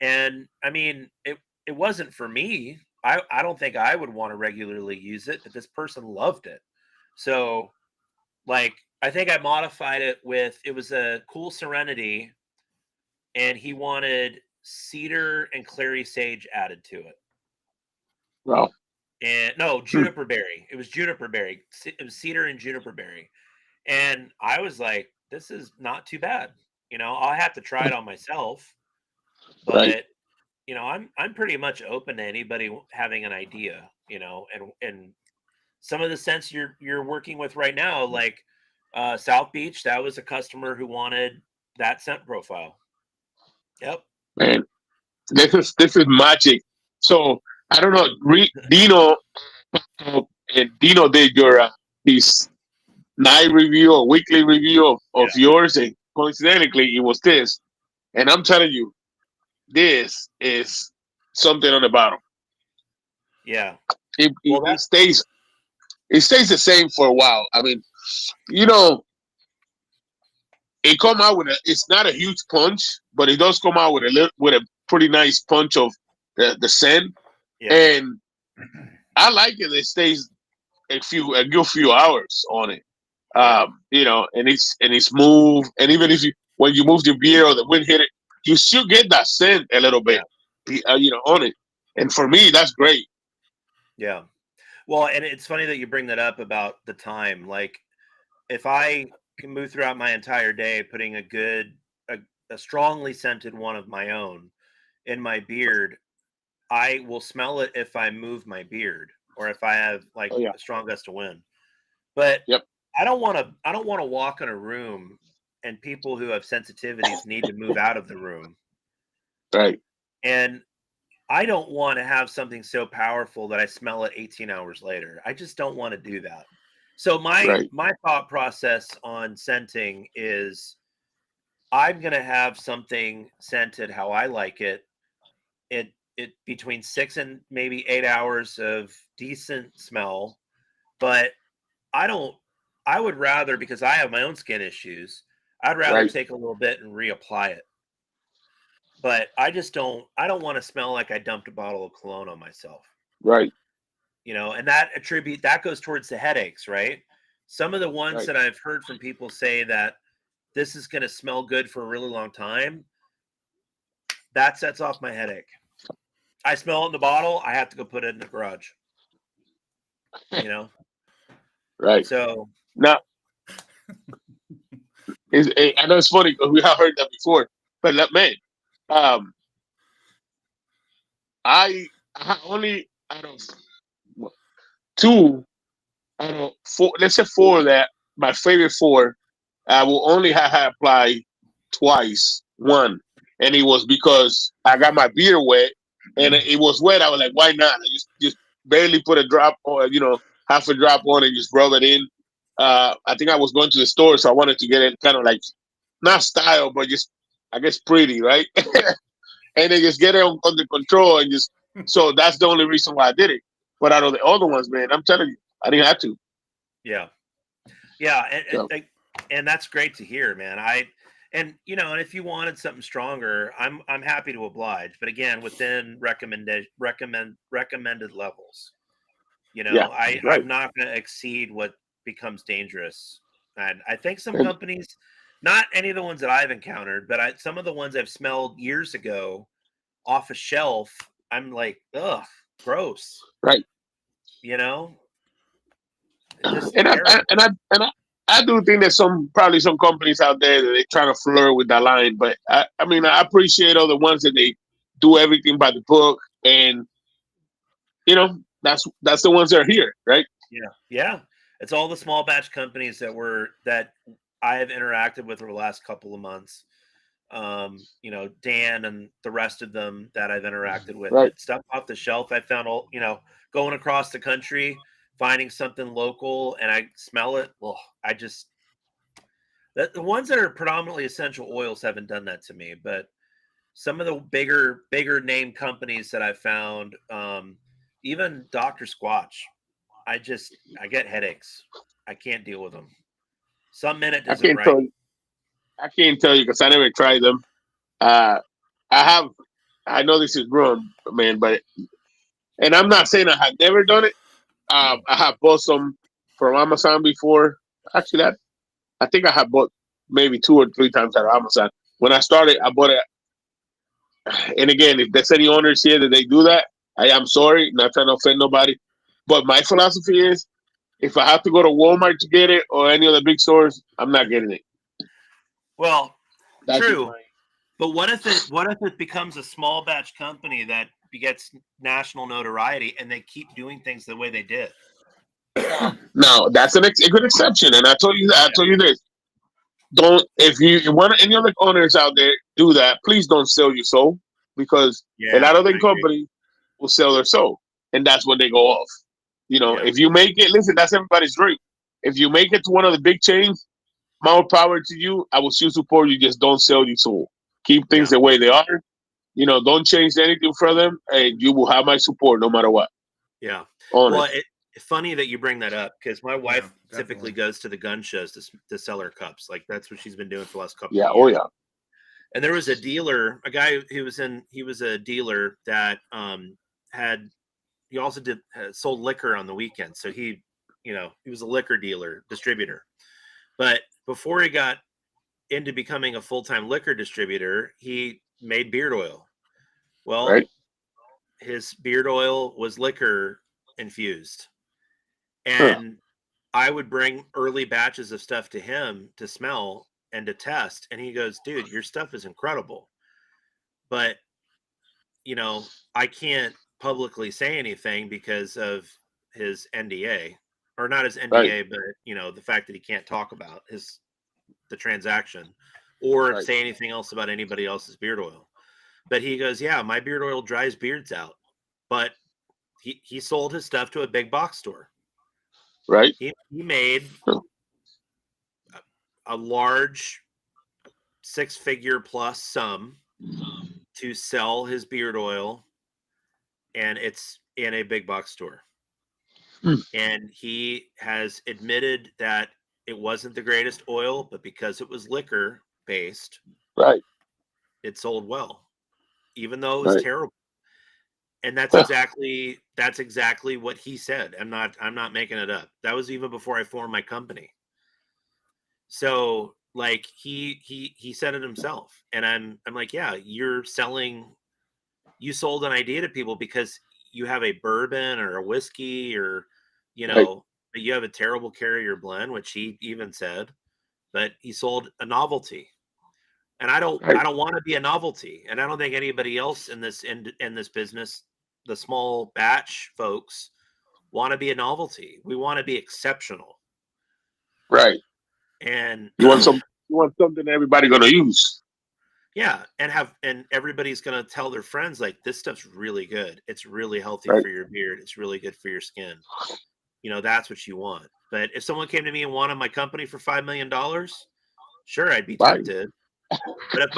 and I mean, it wasn't for me. I don't think I would want to regularly use it, but this person loved it. So, like, I think I modified it with it was a cool serenity, and he wanted cedar and clary sage added to it. Well. And no, juniper berry. It was juniper berry. It was cedar and juniper berry. And I was like, this is not too bad. I'll have to try it on myself, Right. but I'm pretty much open to anybody having an idea, and some of the scents you're working with right now, like South Beach, that was a customer who wanted that scent profile. Yep. Man, this is magic. So I don't know. Dino and Dino did his night review or weekly review of Yeah. yours, and coincidentally, it was this. And I'm telling you, this is something on the bottom. Yeah. It, Well, it, it stays it stays the same for a while. I mean, you know, it come out with it's not a huge punch, but it does come out with a pretty nice punch of the scent. yeah. And I like it. It stays a good few hours on it. Yeah. And it's smooth. And even if when you move your beer or the wind hit it, you still get that scent a little bit, Yeah. on it. And for me, that's great. Yeah. Well, and it's funny that you bring that up about the time. Like, if I can move throughout my entire day putting a strongly scented one of my own in my beard, I will smell it if I move my beard or if I have like Oh yeah. a strong gust of wind. But Yep. I don't want to walk in a room and people who have sensitivities need to move out of the room. Right. And I don't want to have something so powerful that I smell it 18 hours later. I just don't want to do that. So my Right. my thought process on scenting is I'm gonna have something scented how I like it. It between 6 and maybe 8 hours of decent smell, but I don't. I would rather, because I have my own skin issues, I'd rather Right. take a little bit and reapply it. But I just don't. I don't want to smell like I dumped a bottle of cologne on myself. Right. And that goes towards the headaches, right? Some of the ones Right. that I've heard from people say that this is going to smell good for a really long time, that sets off my headache. I smell it in the bottle, I have to go put it in the garage. Right. So Now, I know it's funny because we have heard that before, but man, um, I only out of what, two out of four, let's say four that my favorite four, I will only have applied twice. One, and it was because I got my beard wet, and it was wet. I was like, why not? I just barely put a drop, or half a drop on, and just rub it in. I think I was going to the store, so I wanted to get it kind of like not style, but just I guess pretty, right? And then just get it under control, and just so that's the only reason why I did it. But out of the other ones, man, I'm telling you, I didn't have to. yeah, So, and that's great to hear, man. And if you wanted something stronger, I'm happy to oblige, but again, within recommended levels. yeah, right. I'm not going to exceed what becomes dangerous. And I think some And, companies, not any of the ones that I've encountered, but some of the ones I've smelled years ago off a shelf, I'm like, ugh, gross. right. You know, just And I, terrible. I and I and I do think there's probably some companies out there that they trying to flirt with that line, but I mean I appreciate all the ones that they do everything by the book, and that's the ones that are here, right? Yeah. It's all the small batch companies that I have interacted with over the last couple of months. Dan and the rest of them that I've interacted with. Right. It's stuff off the shelf. I found going across the country, finding something local, and I smell it. Well, the ones that are predominantly essential oils haven't done that to me, but some of the bigger name companies that I've found, even Dr. Squatch, I get headaches. I can't deal with them. Some minute I isn't can't right. tell you. I can't tell you because I never tried them. Uh, I have. I know this is wrong, man, and I'm not saying I have never done it. I have bought some from Amazon before. Actually, that I think I have bought maybe 2 or 3 times out of Amazon. When I started, I bought it. And again, if there's any owners here that they do that, I am sorry, not trying to offend nobody. But my philosophy is, if I have to go to Walmart to get it or any of the big stores, I'm not getting it. Well, That's just true. my. But what if it becomes a small batch company that gets national notoriety and they keep doing things the way they did? Now that's a good exception, and I told you that. I Yeah. told you this. Don't if you want any other owners out there do that, please don't sell your soul because a Yeah, lot of I the agree. companies will sell their soul, and that's when they go off. Yeah. If you make it, listen, that's everybody's dream. If you make it to one of the big chains, more power to you. I will still support you. Just don't sell your soul. Keep things Yeah. the way they are. Don't change anything for them, and you will have my support no matter what. Yeah. Well, Honest. it's funny that you bring that up because my Yeah, wife typically definitely. goes to the gun shows to sell her cups. Like that's what she's been doing for the last couple Yeah. of Oh years. yeah. And there was a dealer, a guy he was a dealer that he also sold liquor on the weekend. So he was a liquor dealer, distributor. But before he got into becoming a full-time liquor distributor, he made beard oil. Well, Right. his beard oil was liquor infused. Huh. And I would bring early batches of stuff to him to smell and to test. And he goes, dude, your stuff is incredible. But, I can't publicly say anything because of his NDA, or not his Right. NDA, but, the fact that he can't talk about the transaction or Right. say anything else about anybody else's beard oil. But he goes, yeah, my beard oil dries beards out. But he sold his stuff to a big box store. Right. He made a large 6-figure plus sum to sell his beard oil, and it's in a big box store. Hmm. And he has admitted that it wasn't the greatest oil, but because it was liquor based, Right. it sold well, even though it was Right. terrible. And that's exactly what he said. I'm not making it up. That was even before I formed my company. So like he said it himself. And I'm like, yeah, you sold an idea to people because you have a bourbon or a whiskey, or Right. you have a terrible carrier blend, which he even said, but he sold a novelty. And I don't Right. want to be a novelty, and I don't think anybody else in this business, the small batch folks, want to be a novelty. We want to be exceptional. Right. And You want some. You want something everybody gonna use. yeah, and everybody's going to tell their friends, like, this stuff's really good. It's really healthy Right. for your beard. It's really good for your skin. That's what you want. But if someone came to me and wanted my company for $5 million, sure, I'd be Right. tempted. But if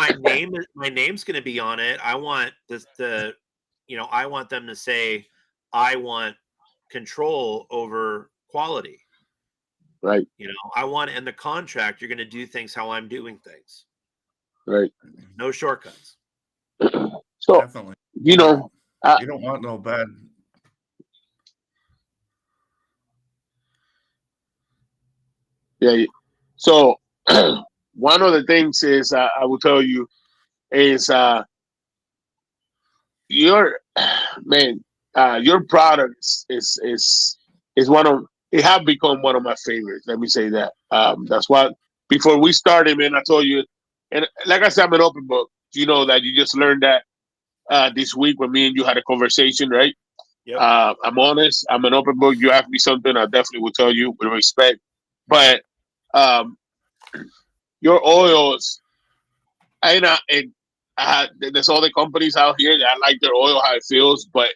my name's going to be on it, I want I want them to say, I want control over quality. Right. I want in the contract, you're going to do things how I'm doing things. Right. No shortcuts. So Definitely. you know, I, You don't want no bad. yeah. So one of the things is I will tell you is your man, your product is one of it have become one of my favorites. Let me say that. That's why before we started, man, I told you, and like I said, I'm an open book. You know that you just learned that this week when me and you had a conversation, right? Yep. I'm honest. I'm an open book. You ask me something, I definitely will tell you with respect. But um, your oils, I know, and there's other companies out here that I like their oil how it feels, but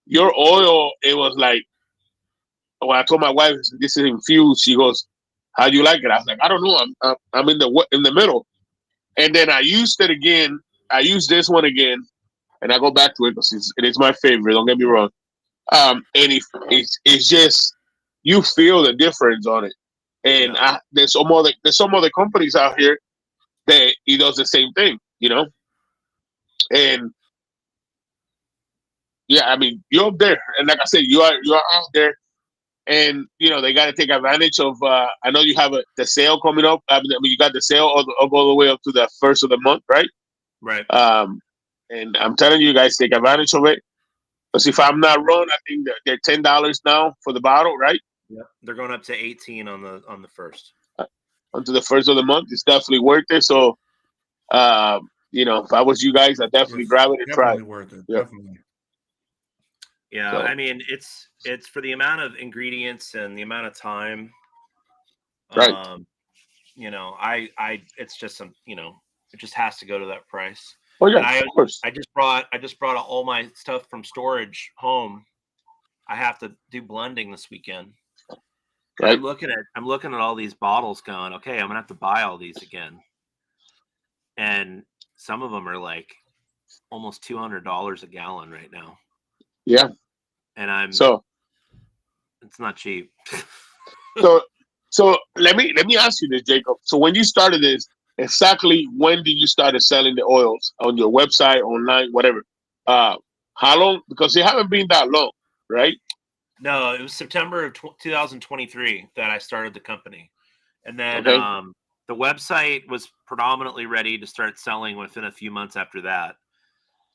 your oil, it was like when I told my wife this is infused, she goes, "How do you like it?" I was like, "I don't know. I'm in the middle." And then I used it again. I used this one again, and I go back to it because it is my favorite. Don't get me wrong. And it's just you feel the difference on it. And Yeah. there's some other companies out here that he does the same thing, and yeah, I mean you're up there, and like I said, you are out there, and they got to take advantage of. I know you have the sale coming up. I mean, you got the sale all the way up to the first of the month, right? Right. And I'm telling you guys, take advantage of it. Because if I'm not wrong, I think that they're $10 now for the bottle, right? Yep. They're going up to 18 on the first. Until the first of the month, it's definitely worth it. So, if I was you guys, I'd definitely Yes, grab it and try it. definitely worth it. Yeah. Definitely. Yeah, So I mean, it's for the amount of ingredients and the amount of time. right. Um, it's just it just has to go to that price. Oh yeah, And of course. I just brought all my stuff from storage home. I have to do blending this weekend. And Right. I'm looking at all these bottles going, okay, I'm gonna have to buy all these again. And some of them are like almost $200 a gallon right now. Yeah. And So it's not cheap. so so let me ask you this, Jacob. So when you started this, exactly when did you start selling the oils on your website, online, whatever? Uh, how long? Because it haven't been that long, right? No, it was September of 2023 that I started the company. And then Okay. the website was predominantly ready to start selling within a few months after that.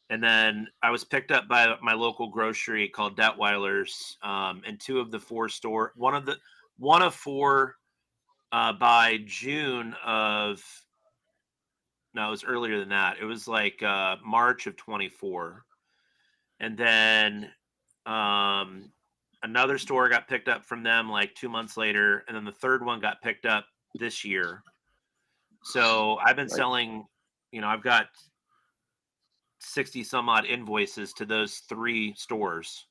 And then I was picked up by my local grocery called Detweiler's, and two of the four one of four by June of, no, it was earlier than that. It was like March of 24. And then another store got picked up from them like 2 months later. And then the third one got picked up this year. So I've been Right. selling, I've got 60 some odd invoices to those three stores.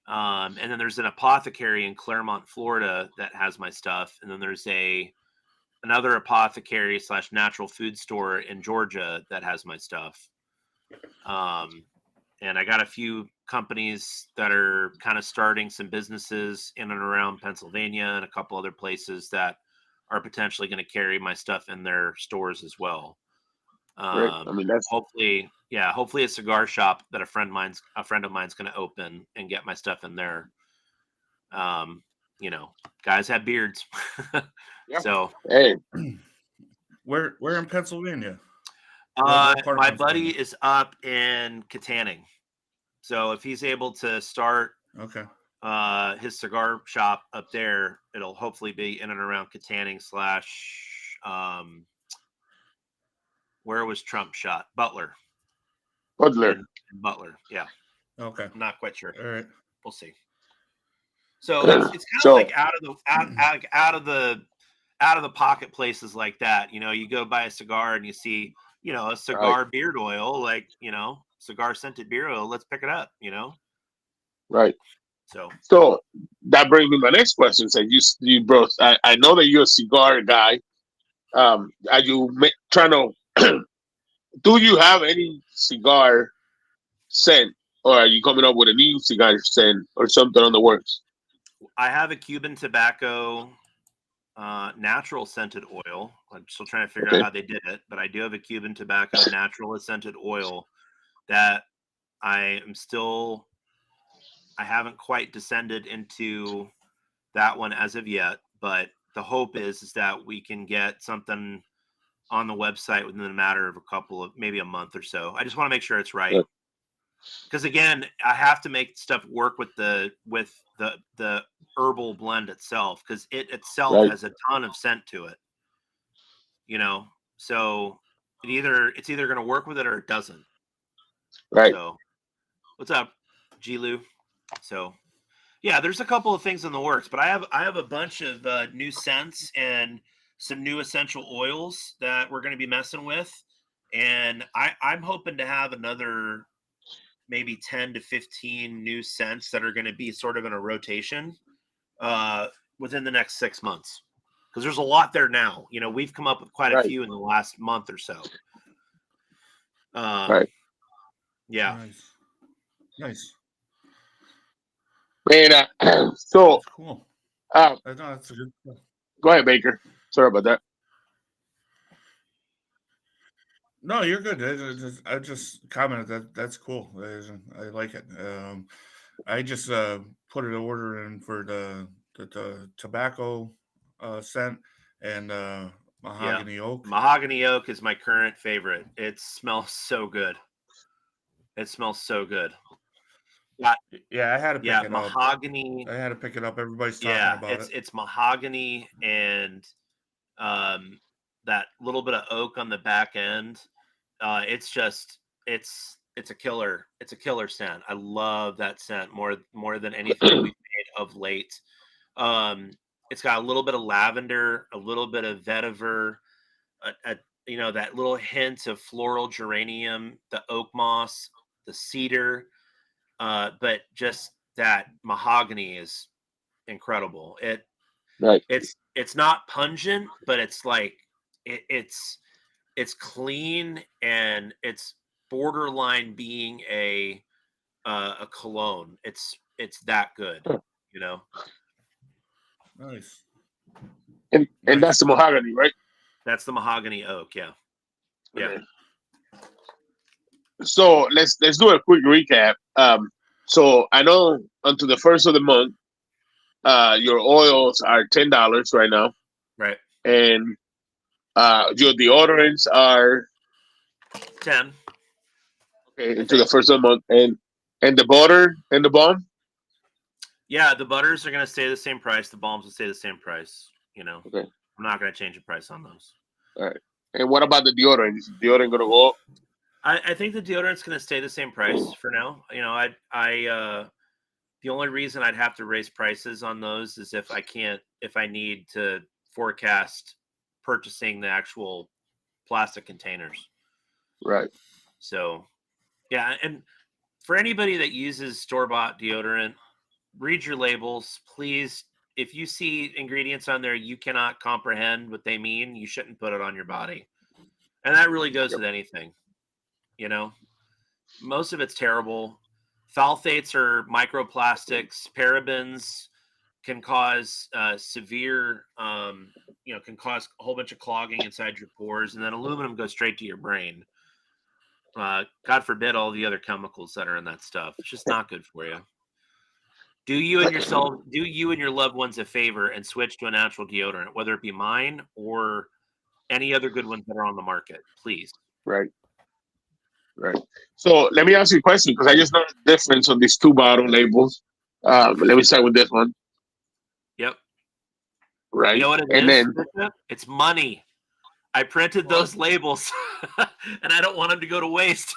And then there's an apothecary in Claremont, Florida that has my stuff. And then there's another apothecary / natural food store in Georgia that has my stuff. And I got a few companies that are kind of starting some businesses in and around Pennsylvania and a couple other places that are potentially going to carry my stuff in their stores as well. Great. I mean, that's Hopefully a cigar shop that a friend of mine's going to open and get my stuff in there. Guys have beards. yeah. So Hey, Where in Pennsylvania? What part of my Pennsylvania? buddy is up in Katanning. So if he's able to start Okay. his cigar shop up there, it'll hopefully be in and around Katanning / where was Trump shot? Butler. In Butler. Yeah. Okay. I'm not quite sure. All right. We'll see. So it's kind of like out of the pocket places like that. You go buy a cigar and you see, a cigar beard oil, like, cigar scented beard oil. Let's pick it up, right. So that brings me to my next question. So you bro, I know that you're a cigar guy. Are you trying to? Do you have any cigar scent, or are you coming up with a new cigar scent or something on the works? I have a Cuban tobacco natural scented oil. I'm still trying to figure out how they did it, but I do have a Cuban tobacco natural scented oil that I haven't quite descended into that one as of yet, but the hope is that we can get something on the website within a matter of maybe a month or so. I just want to make sure it's right. Because again, I have to make stuff work with the herbal blend itself, because it itself has a ton of scent to it. So it's either going to work with it or it doesn't. Right. So, what's up, G-Lou? So, yeah, there's a couple of things in the works, but I have a bunch of new scents and some new essential oils that we're going to be messing with, and I'm hoping to have another maybe 10 to 15 new scents that are going to be sort of in a rotation within the next 6 months, because there's a lot there now. We've come up with quite a few in the last month or so. Right. Yeah. Nice. Man, so That's cool. That's a good. Go ahead, Baker. Sorry about that. No, you're good. I just commented that's cool. I like it. I just put an order in for the tobacco scent and mahogany oak. Mahogany oak is my current favorite. It smells so good. Yeah, I had to pick it mahogany. up. I had to pick it up. Everybody's talking about it. It's mahogany and that little bit of oak on the back end. It's a killer. It's a killer scent. I love that scent more than anything we've made of late. It's got a little bit of lavender, a little bit of vetiver, that little hint of floral geranium, the oak moss, the cedar, but just that mahogany is incredible. It's not pungent, but it's like it's clean, and it's borderline being a cologne. It's that good, Nice. And that's the mahogany, right? That's the mahogany oak. Yeah. Okay. So let's do a quick recap. So I know until the first of the month, your oils are $10 right now, Right. and your deodorants are 10. Okay, into the first of the month, and the butter and the balm. Yeah, the butters are going to stay the same price. The balms will stay the same price. Okay. I'm not going to change the price on those. All right. And what about the deodorant? Is the deodorant going to go up? I think the deodorant's going to stay the same price for now. The only reason I'd have to raise prices on those is if I need to forecast purchasing the actual plastic containers. Right. So, yeah, and for anybody that uses store-bought deodorant, read your labels, please. If you see ingredients on there you cannot comprehend what they mean, you shouldn't put it on your body. And that really goes with anything. You know, most of it's terrible. Phthalates are microplastics. Parabens can cause severe, can cause a whole bunch of clogging inside your pores. And then aluminum goes straight to your brain. God forbid all the other chemicals that are in that stuff. It's just not good for you. Do you and your loved ones a favor and switch to a natural deodorant, whether it be mine or any other good ones that are on the market, please. Right. Right. So let me ask you a question because I just know the difference on these two bottle labels. Let me start with this one. Yep. Right. You know what it And is? then, It's money. I printed those labels, and I don't want them to go to waste.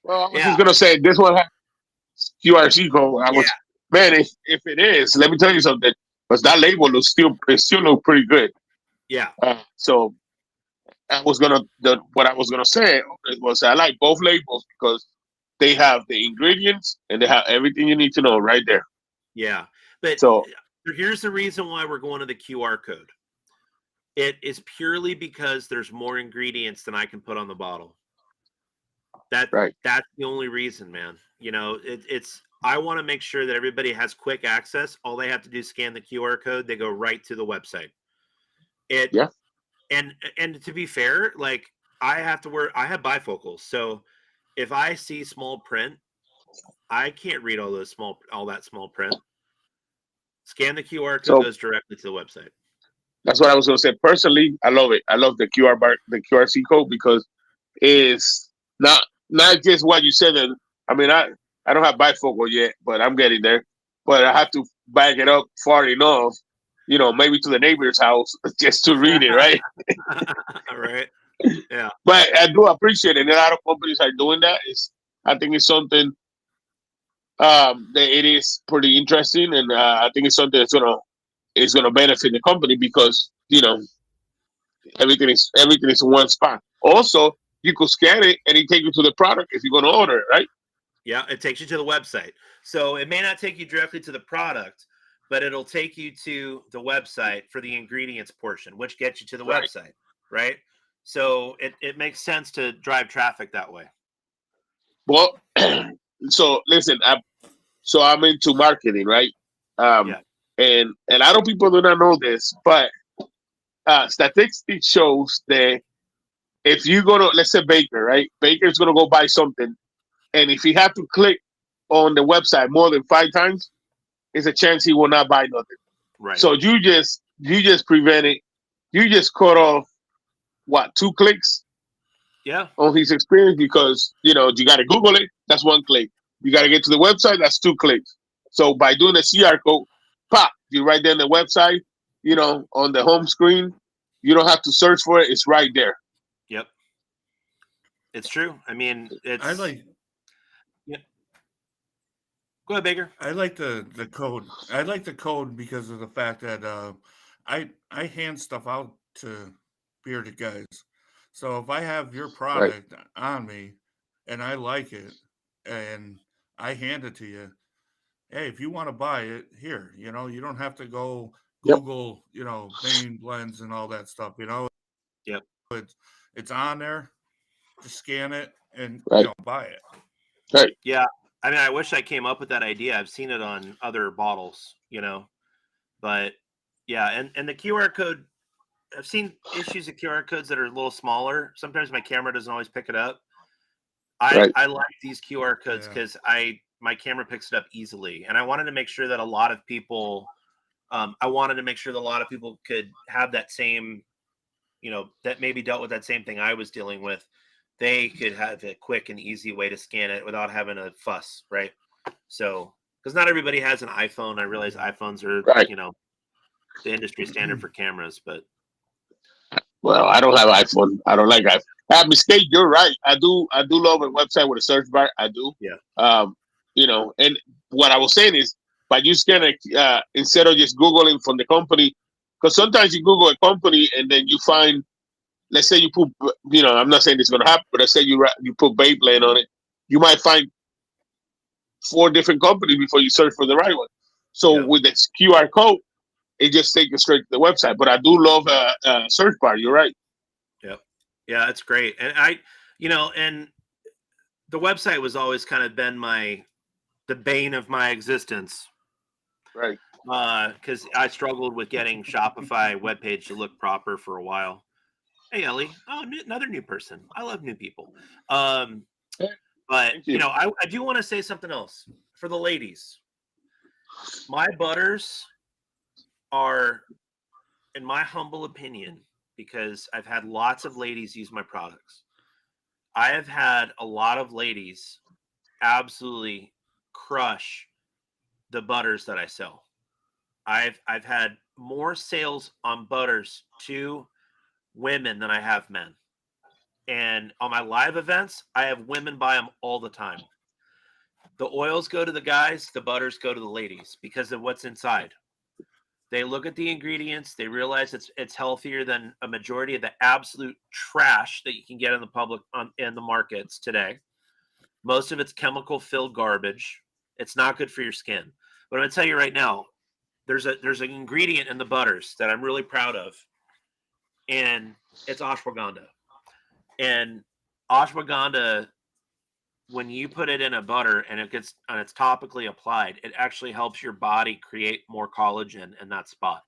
well, I was just gonna say this one has QRC code. Man, if it is, let me tell you something. Because that label still look pretty good. Yeah. So what I was gonna say was I like both labels because they have the ingredients and they have everything you need to know right there. Yeah, but So here's the reason why we're going to the QR code. It is purely because there's more ingredients than I can put on the bottle. That's the only reason, man. You know, it's I want to make sure that everybody has quick access. All they have to do is scan the QR code. They go right to the website. And to be fair, like I have bifocals. So if I see small print, I can't read all that small print. Scan the QR code, goes directly to the website. That's what I was going to say. Personally, I love it. I love the the QRC code because it's not just what you said. I mean, I don't have bifocal yet, but I'm getting there. But I have to back it up far enough, maybe to the neighbor's house just to read it, right? Right. Yeah. But I do appreciate it. And a lot of companies are doing that. I think it's something that it is pretty interesting, and I think it's something that's gonna benefit the company because everything is in one spot. Also, you could scan it and it take you to the product if you're gonna order it, right? Yeah, it takes you to the website. So it may not take you directly to the product, but it'll take you to the website for the ingredients portion, which gets you to the website, right? So it makes sense to drive traffic that way. Well, so listen, I'm into marketing, right? And a lot of people do not know this, but statistics shows that if you go to, let's say Baker, right? Baker's gonna go buy something, and if he have to click on the website more than 5 times, there's a chance he will not buy nothing. Right. So you just prevent it. You just cut off 2 clicks? Yeah. On his experience because you got to Google it. That's 1 click. You got to get to the website. That's 2 clicks. So by doing the QR code, pop, you right there on the website. On the home screen. You don't have to search for it. It's right there. Yep. It's true. I mean, I like. Yeah. Go ahead, Baker. I like the code. I like the code because of the fact that I hand stuff out to bearded guys. So if I have your product on me and I like it and I hand it to you, hey, if you want to buy it, here, you don't have to go Google, Bianblends and all that stuff, Yep. It's on there. Just scan it and buy it. Right. Yeah. I mean, I wish I came up with that idea. I've seen it on other bottles, but yeah. And the QR code, I've seen issues of QR codes that are a little smaller. Sometimes my camera doesn't always pick it up. I like these QR codes because my camera picks it up easily. And I wanted to make sure that a lot of people could have that same, that maybe dealt with that same thing I was dealing with. They could have a quick and easy way to scan it without having a fuss, right? So, because not everybody has an iPhone. I realize iPhones are, the industry standard for cameras, but. Well, I don't have iPhone. I don't like iPhone. Mistake. You're right. I do love a website with a search bar. I do. Yeah. And what I was saying is, by you scan it instead of just Googling from the company, because sometimes you Google a company and then you find, let's say you put, I'm not saying it's going to happen, but let's say you put Beyblade on it, you might find 4 different companies before you search for the right one. So with the QR code, it just takes you straight to the website. But I do love a search bar. You're right. Yep. Yeah, it's great. And and the website was always kind of been the bane of my existence. Right. Because I struggled with getting Shopify webpage to look proper for a while. Hey, Ellie. Oh, another new person. I love new people. But, I do want to say something else for the ladies. My butters are, in my humble opinion, because I've had lots of ladies use my products. I have had a lot of ladies absolutely crush the butters that I sell. I've had more sales on butters to women than I have men. And on my live events, I have women buy them all the time. The oils go to the guys, the butters go to the ladies because of what's inside. They look at the ingredients, they realize it's healthier than a majority of the absolute trash that you can get in the public in the markets today. Most of it's chemical filled garbage. It's not good for your skin. But I'm gonna tell you right now, there's an ingredient in the butters that I'm really proud of, and it's ashwagandha. And ashwagandha, when you put it in a butter and it's topically applied, it actually helps your body create more collagen in that spot.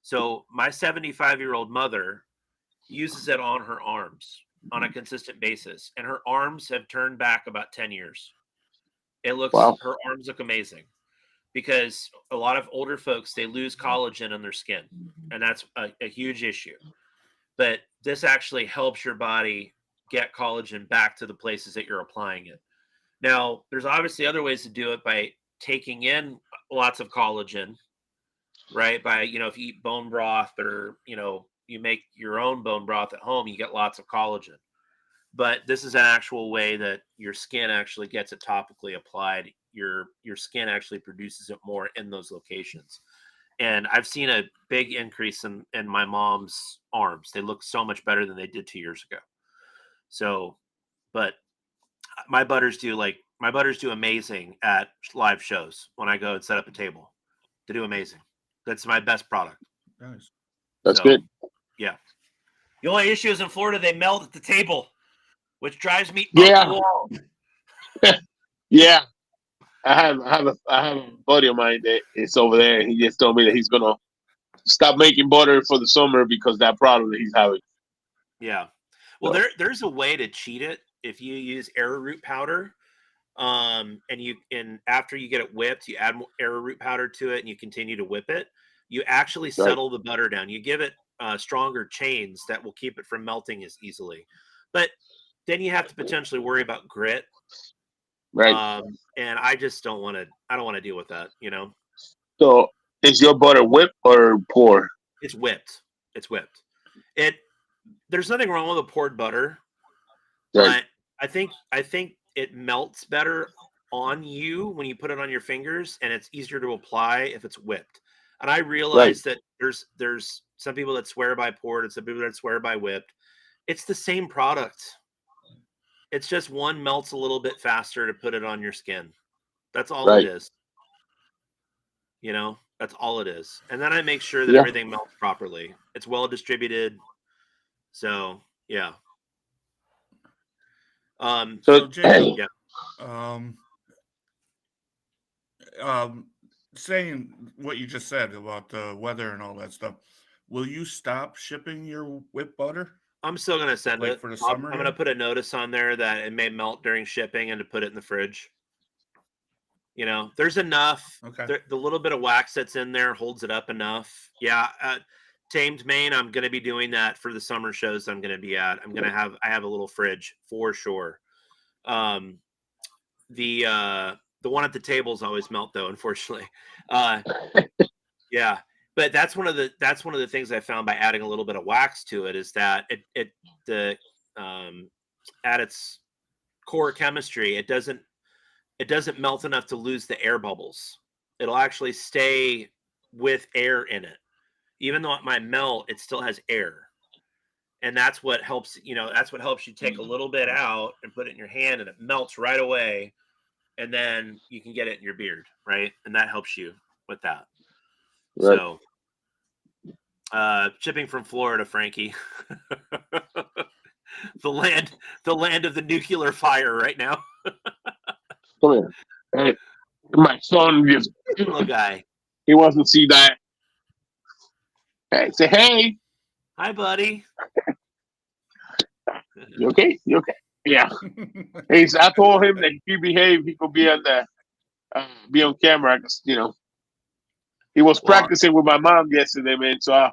So my 75-year-old mother uses it on her arms on a consistent basis, and her arms have turned back about 10 years. Her arms look amazing because a lot of older folks, they lose collagen in their skin, and that's a huge issue. But this actually helps your body get collagen back to the places that you're applying it. Now, there's obviously other ways to do it by taking in lots of collagen, right? By, if you eat bone broth or, you make your own bone broth at home, you get lots of collagen. But this is an actual way that your skin actually gets it topically applied. Your skin actually produces it more in those locations. And I've seen a big increase in my mom's arms. They look so much better than they did 2 years ago. So, but my butters do amazing at live shows when I go and set up a table. They do amazing. That's my best product. Nice. That's good. Yeah. The only issue is in Florida, they melt at the table, which drives me Yeah. up the wall. Yeah. I have a buddy of mine that is over there, and he just told me that he's gonna stop making butter for the summer because that problem that he's having. Yeah. Well, there's a way to cheat it if you use arrowroot powder. And after you get it whipped, you add more arrowroot powder to it and you continue to whip it. You actually settle the butter down. You give it stronger chains that will keep it from melting as easily. But then you have to potentially worry about grit. Right. And I just don't want to deal with that, So is your butter whipped or pour? It's whipped. It's whipped. There's nothing wrong with a poured butter, but I think it melts better on you when you put it on your fingers, and it's easier to apply if it's whipped. And I realize that there's some people that swear by poured and some people that swear by whipped. It's the same product. It's just one melts a little bit faster to put it on your skin. That's all it is. That's all it is. And then I make sure that everything melts properly. It's well distributed. So, yeah. So Jacob, yeah. Saying what you just said about the weather and all that stuff, will you stop shipping your whipped butter? I'm still going to send it for the summer. I'm going to put a notice on there that it may melt during shipping and to put it in the fridge. There's enough. Okay. The little bit of wax that's in there holds it up enough. Yeah. Tamed Maine, I'm going to be doing that for the summer shows I'm going to be at. I have a little fridge for sure. The one at the tables always melt though, unfortunately. Yeah, but that's one of the things I found by adding a little bit of wax to it is that at its core chemistry, it doesn't melt enough to lose the air bubbles. It'll actually stay with air in it. Even though it might melt, it still has air. And that's what helps, that's what helps you take a little bit out and put it in your hand and it melts right away. and then you can get it in your beard, right? And that helps you with that. Right. So, shipping from Florida, Frankie, the land of the nuclear fire right now. Come here. Hey, my son just Little guy. he wants to see that. Hey, say hey. Hi, buddy. You okay? You okay? Yeah. Hey, so I told him that if he behaved, he could be on the be on camera. 'Cause, he was Well, practicing with my mom yesterday, man. So I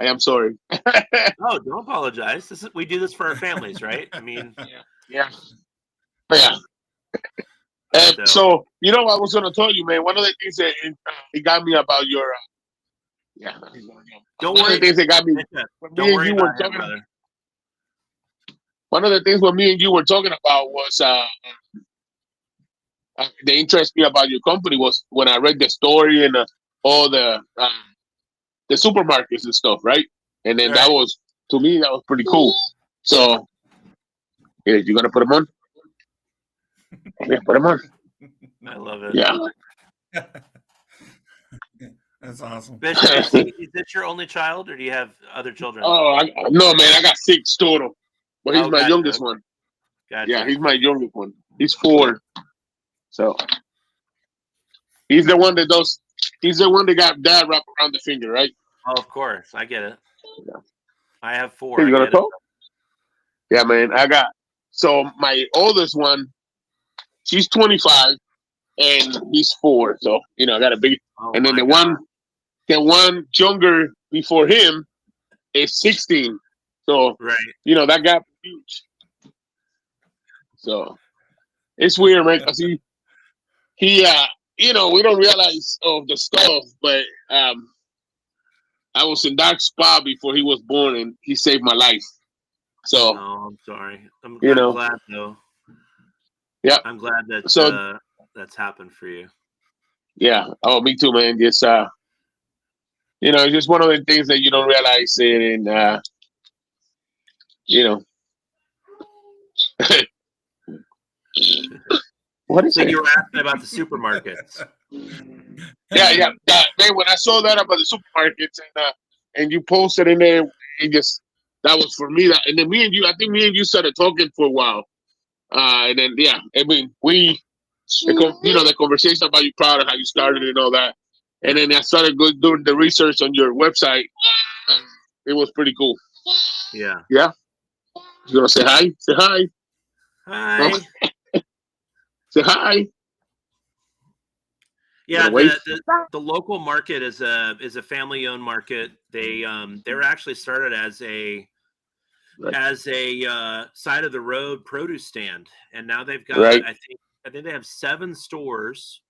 am sorry. oh, don't apologize. We do this for our families, right? I mean, Yeah. Yeah. And so so I was gonna tell you, man. One of the things that it got me about your yeah. don't One of worry. the things that got me when Don't me and worry you were about him, talking. brother. One of the things when me and you were talking about was the interest me about your company was when I read the story and all the supermarkets and stuff, right? And then that Right. was to me that was pretty cool. So yeah, you gonna put them on? Yeah, put them on. I love it. Yeah. That's awesome. Bishop, is this your only child, or do you have other children? No, man, I got 6 total, but he's Oh, my gotcha. youngest one. Gotcha. Yeah, he's my youngest one. He's 4, so he's the one that does. He's the one that got dad wrapped around the finger, right? Oh, of course, I get it. Yeah. I have 4. Hey, I you gonna get it. talk? Yeah, man. So my oldest one, she's 25, and he's 4. So I got a big. Oh And then my the God. one younger before him is 16. So Right. that gap is huge. So it's weird, man. Cause he we don't realize of the stuff, but I was in dark spot before he was born, and he saved my life. So Oh, I'm sorry. I'm you know, glad though. yeah. I'm glad that So that's happened for you. yeah. Oh, me too, man. Just it's just one of the things that you don't realize it, and you know. What is So it? you were asking about the supermarkets. Yeah. Man, when I saw that about the supermarkets and you posted in there, it just that was for me. And then I think me and you started talking for a while. And then I mean the conversation about your product, how you started and all that. And then I started doing the research on your website. And it was pretty cool. Yeah. Yeah. You gonna say hi? Say hi. Hi. No? Say hi. Yeah, Wait. the local market is a family owned market. They were actually started as a side of the road produce stand, and now they've got Right. I think they have 7 stores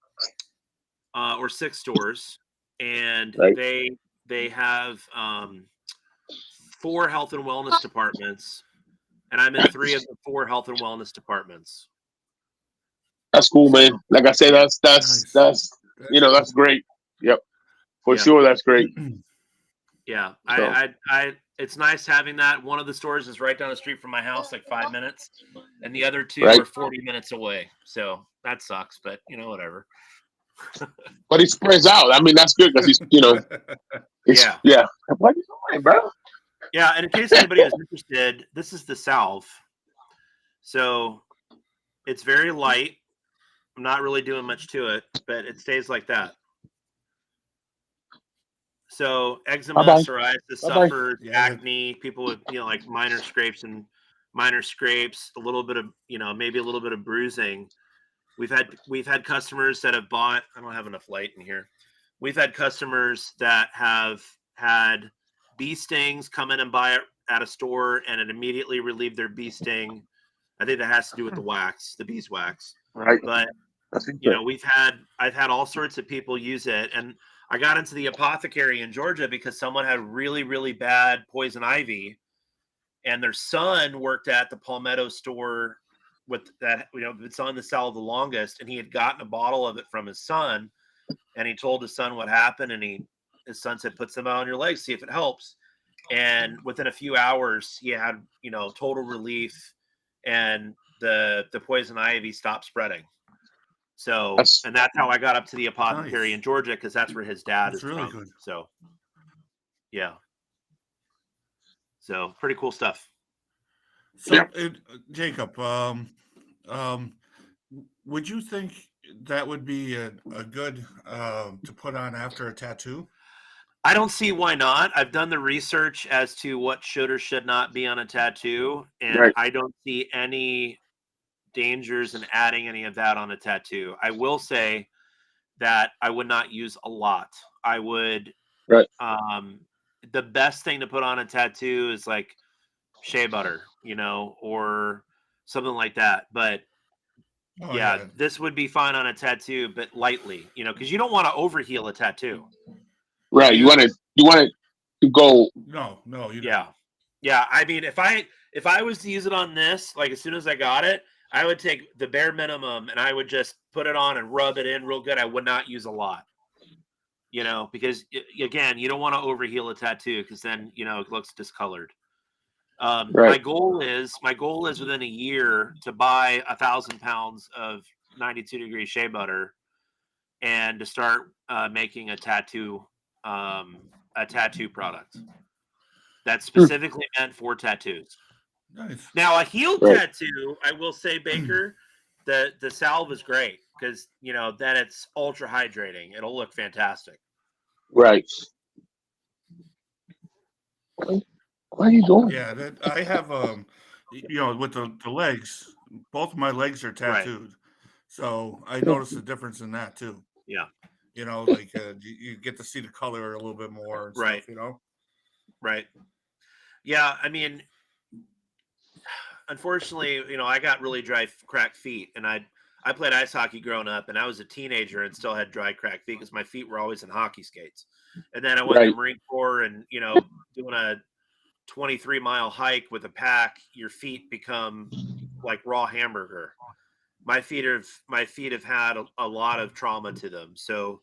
or 6 stores, and Right. they have 4 health and wellness departments, and I'm in 3 of the 4 health and wellness departments. That's cool, man. So, Like I said, that's Nice. that's Cool. that's great. Yep. For Yeah. sure, that's great. Yeah, So. I it's nice having that. One of the stores is right down the street from my house, like 5 minutes, and the other 2 Right. are 40 minutes away. So that sucks, but whatever. But he spreads out. I mean, that's good because he's Yeah. yeah. What are you doing, bro? Yeah, and in case anybody is interested, this is the salve. So it's very light. I'm not really doing much to it, but it stays like that. So eczema, Bye-bye. psoriasis, Bye-bye. sufferers, acne, people with like minor scrapes, a little bit of maybe a little bit of bruising. We've had customers that have bought. I don't have enough light in here. We've had customers that have had bee stings come in and buy it at a store, and it immediately relieved their bee sting. I think that has to do with the wax, the beeswax. Right. But I've had all sorts of people use it, and I got into the apothecary in Georgia because someone had really, really bad poison ivy, and their son worked at the Palmetto store with that. It's on the cell the longest, and he had gotten a bottle of it from his son, and he told his son what happened, and his son said, "Put some out on your legs, see if it helps." And within a few hours, he had total relief, and the poison ivy stopped spreading. So, That's and that's how I got up to the apothecary Nice. in Georgia, because that's where his dad That's is really from. good. So, yeah. So pretty cool stuff. So, yeah. Jacob, would you think that would be a good to put on after a tattoo? I don't see why not. I've done the research as to what should or should not be on a tattoo, and Right. I don't see any dangers in adding any of that on a tattoo. I will say that I would not use a lot. I would, Right. the best thing to put on a tattoo is like shea butter, or something like that. But Oh yeah, yeah, this would be fine on a tattoo, but lightly, because you don't want to overheal a tattoo. Right. You want to go. no, you Yeah. Yeah. I mean, if I was to use it on this, like as soon as I got it, I would take the bare minimum and I would just put it on and rub it in real good. I would not use a lot, because again, you don't want to overheal a tattoo because then, it looks discolored. My Right. goal is within a year to buy 1,000 pounds of 92-degree shea butter and to start making a tattoo product that's specifically meant for tattoos. nice. Now, a heel Right. tattoo, I will say, Baker, the salve is great because then it's ultra hydrating. It'll look fantastic. Right. What are you doing? Yeah, that I have with the legs, both of my legs are Right. tattooed. So I noticed a difference in that too. Yeah. Like you get to see the color a little bit more and Right. stuff, Right. Yeah. I mean, unfortunately, I got really dry, cracked feet, and I played ice hockey growing up, and I was a teenager and still had dry, cracked feet because my feet were always in hockey skates. And then I went in the Right. Marine Corps, and doing a 23-mile hike with a pack, your feet become like raw hamburger. My feet have had a lot of trauma to them, so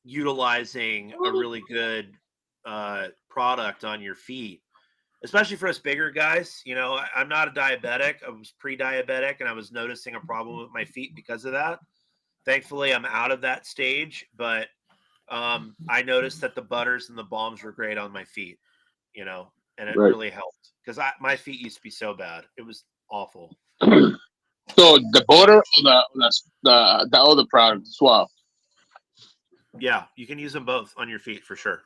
utilizing a really good product on your feet, especially for us bigger guys. I'm not a diabetic. I was pre-diabetic, and I was noticing a problem with my feet because of that. Thankfully, I'm out of that stage, but I noticed that the butters and the balms were great on my feet, and it Right. really helped because my feet used to be so bad. It was awful. So the butter or the other product swap. Yeah, you can use them both on your feet for sure.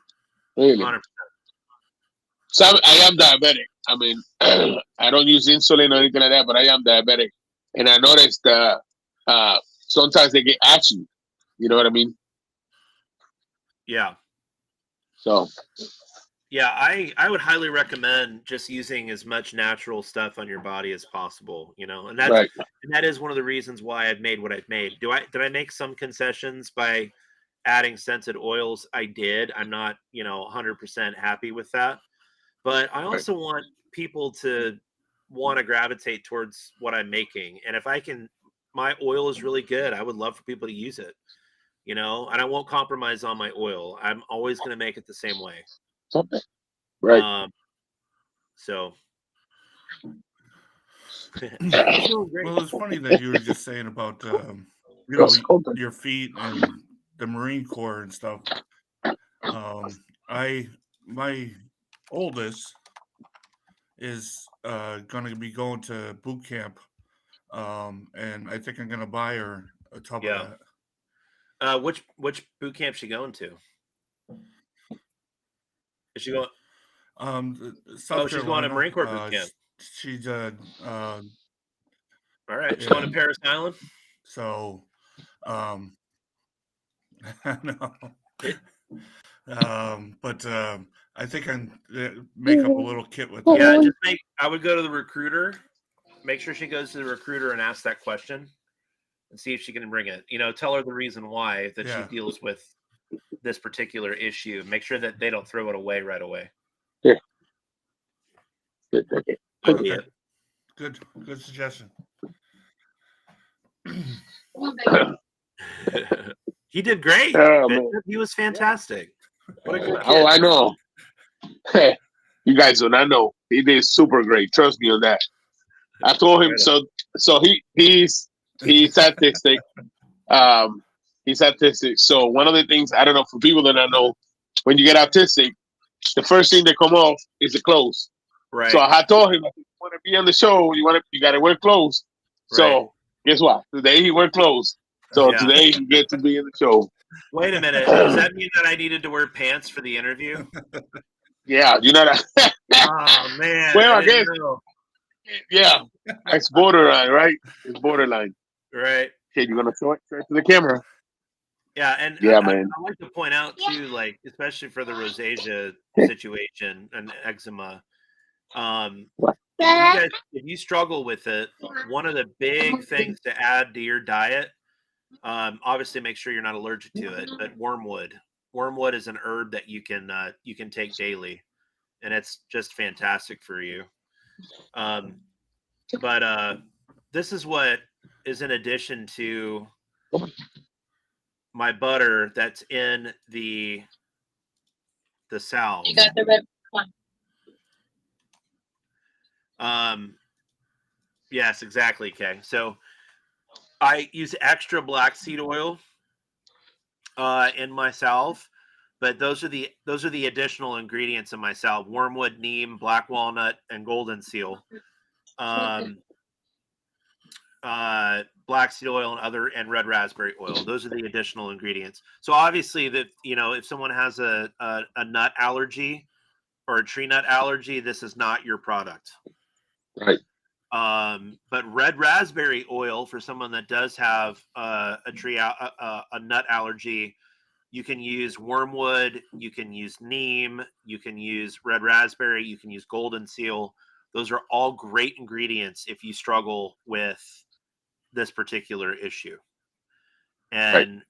Really. 100%. So I am diabetic. I mean, I don't use insulin or anything like that, but I am diabetic, and I noticed sometimes they get ashy. You know what I mean? Yeah. So Yeah, I would highly recommend just using as much natural stuff on your body as possible, and right. that is one of the reasons why I've made what I've made. Did I make some concessions by adding scented oils? I did. I'm not, 100% happy with that. But I Right. also want people to want to gravitate towards what I'm making. And if my oil is really good, I would love for people to use it, and I won't compromise on my oil. I'm always going to make it the same way. Something. Right. So Well, it's funny that you were just saying about your feet and the Marine Corps and stuff. My oldest is going to be going to boot camp, and I think I'm going to buy her a tub Yeah. of that. Which boot camp is she going to? Is she going? South She's going to Carolina. Marine Corps boot camp. She's All right, she's yeah. going to Paris Island. So, no. But I think I make up a little kit with that. Yeah, I would go to the recruiter. Make sure she goes to the recruiter and ask that question, and see if she can bring it. Tell her the reason why that she deals with this particular issue. Make sure that they don't throw it away right away. Yeah. Good. Okay. Good suggestion. He did great. He was fantastic. What a good kid. Oh, I know. Hey, you guys do not know. He did super great. Trust me on that. I told him so. So he's He's autistic. Um, he's autistic. So one of the things I don't know for people that I know, when you get autistic, the first thing that come off is the clothes. So Right. I told him, if you want to be on the show, you got to wear clothes. Right. So guess what? Today he wear clothes. So Yeah. today he gets to be in the show. Wait a minute. Does that mean that I needed to wear pants for the interview? Yeah, you know that. Oh man, Well, I I didn't guess know. yeah, it's borderline, right? It's borderline. Right. Okay, you're gonna show it straight to the camera. Yeah, and Yeah, man. I like to point out too, like especially for the rosacea situation and eczema. If you struggle with it, one of the big things to add to your diet, obviously make sure you're not allergic to it, but wormwood. Wormwood is an herb that you can take daily, and it's just fantastic for you. Um, but this is what is in addition to my butter that's in the salve. You got the red one. Yes, exactly. Okay, so I use extra black seed oil in my salve, but those are the additional ingredients in my salve: wormwood, neem, black walnut, and golden seal. Um, Black seed oil and red raspberry oil. Those are the additional ingredients. So obviously, that if someone has a nut allergy or a tree nut allergy, this is not your product. Right. But red raspberry oil for someone that does have a nut allergy, you can use wormwood, you can use neem, you can use red raspberry, you can use golden seal. Those are all great ingredients if you struggle with this particular issue. And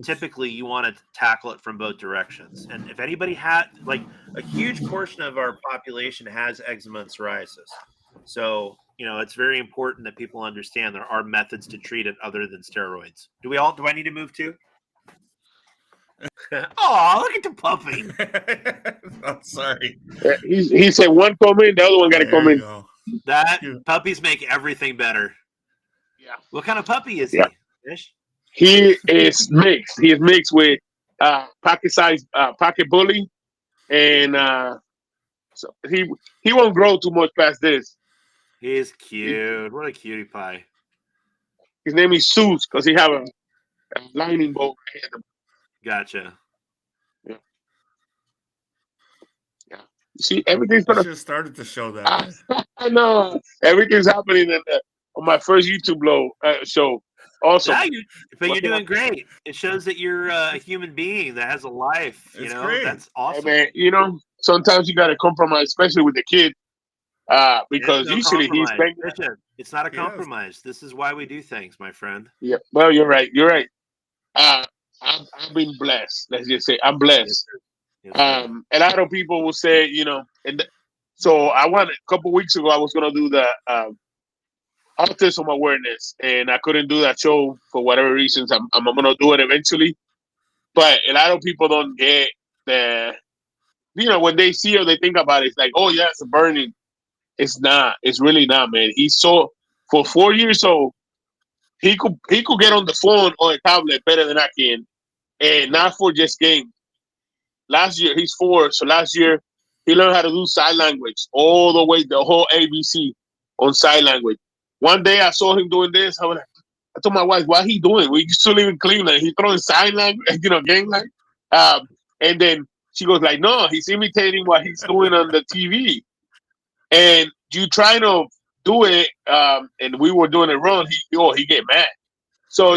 typically you want to tackle it from both directions. And if anybody had, like, a huge portion of our population has eczema and psoriasis, so it's very important that people understand there are methods to treat it other than steroids. Do I need to move too? Oh, look at the puppy. I'm sorry. He said one come in, the other one got to There come you in. go. That puppies make everything better. Yeah. What kind of puppy is Yeah. he? Ish? He is mixed. He is mixed with pocket size pocket bully, and so he won't grow too much past this. He's cute. What a cutie pie. His name is Seuss because he have a lightning bolt. Gotcha. Yeah. Yeah. You see, everything's I gonna. should have started the show that way. I know everything's happening on my first YouTube show. Awesome. But you're doing great. It shows that you're a human being that has a life. It's great. That's awesome. Hey, man, sometimes you got to compromise, especially with the kid, because usually he's banging. It's not a compromise. This is why we do things, my friend. Yeah, well, you're right. You're right. I've been blessed. Let's just say I'm blessed. Yes, a lot of people will say, and so I wanted a couple weeks ago. I was gonna do the autism awareness, and I couldn't do that show for whatever reasons. I'm gonna do it eventually, but a lot of people don't get the, when they see or they think about it, it's like, oh yeah, it's a burning. It's not. It's really not, man. He's so for 4 years old, he could get on the phone or a tablet better than I can, and not for just games. Last year, he's 4, so last year he learned how to do sign language all the way, the whole ABC on sign language. One day I saw him doing this. I told my wife, "What he doing? We used to live in Cleveland. He throwing sign language, game like." And then she goes like, "No, he's imitating what he's doing on the TV." And you trying to do it, and we were doing it wrong. He get mad. So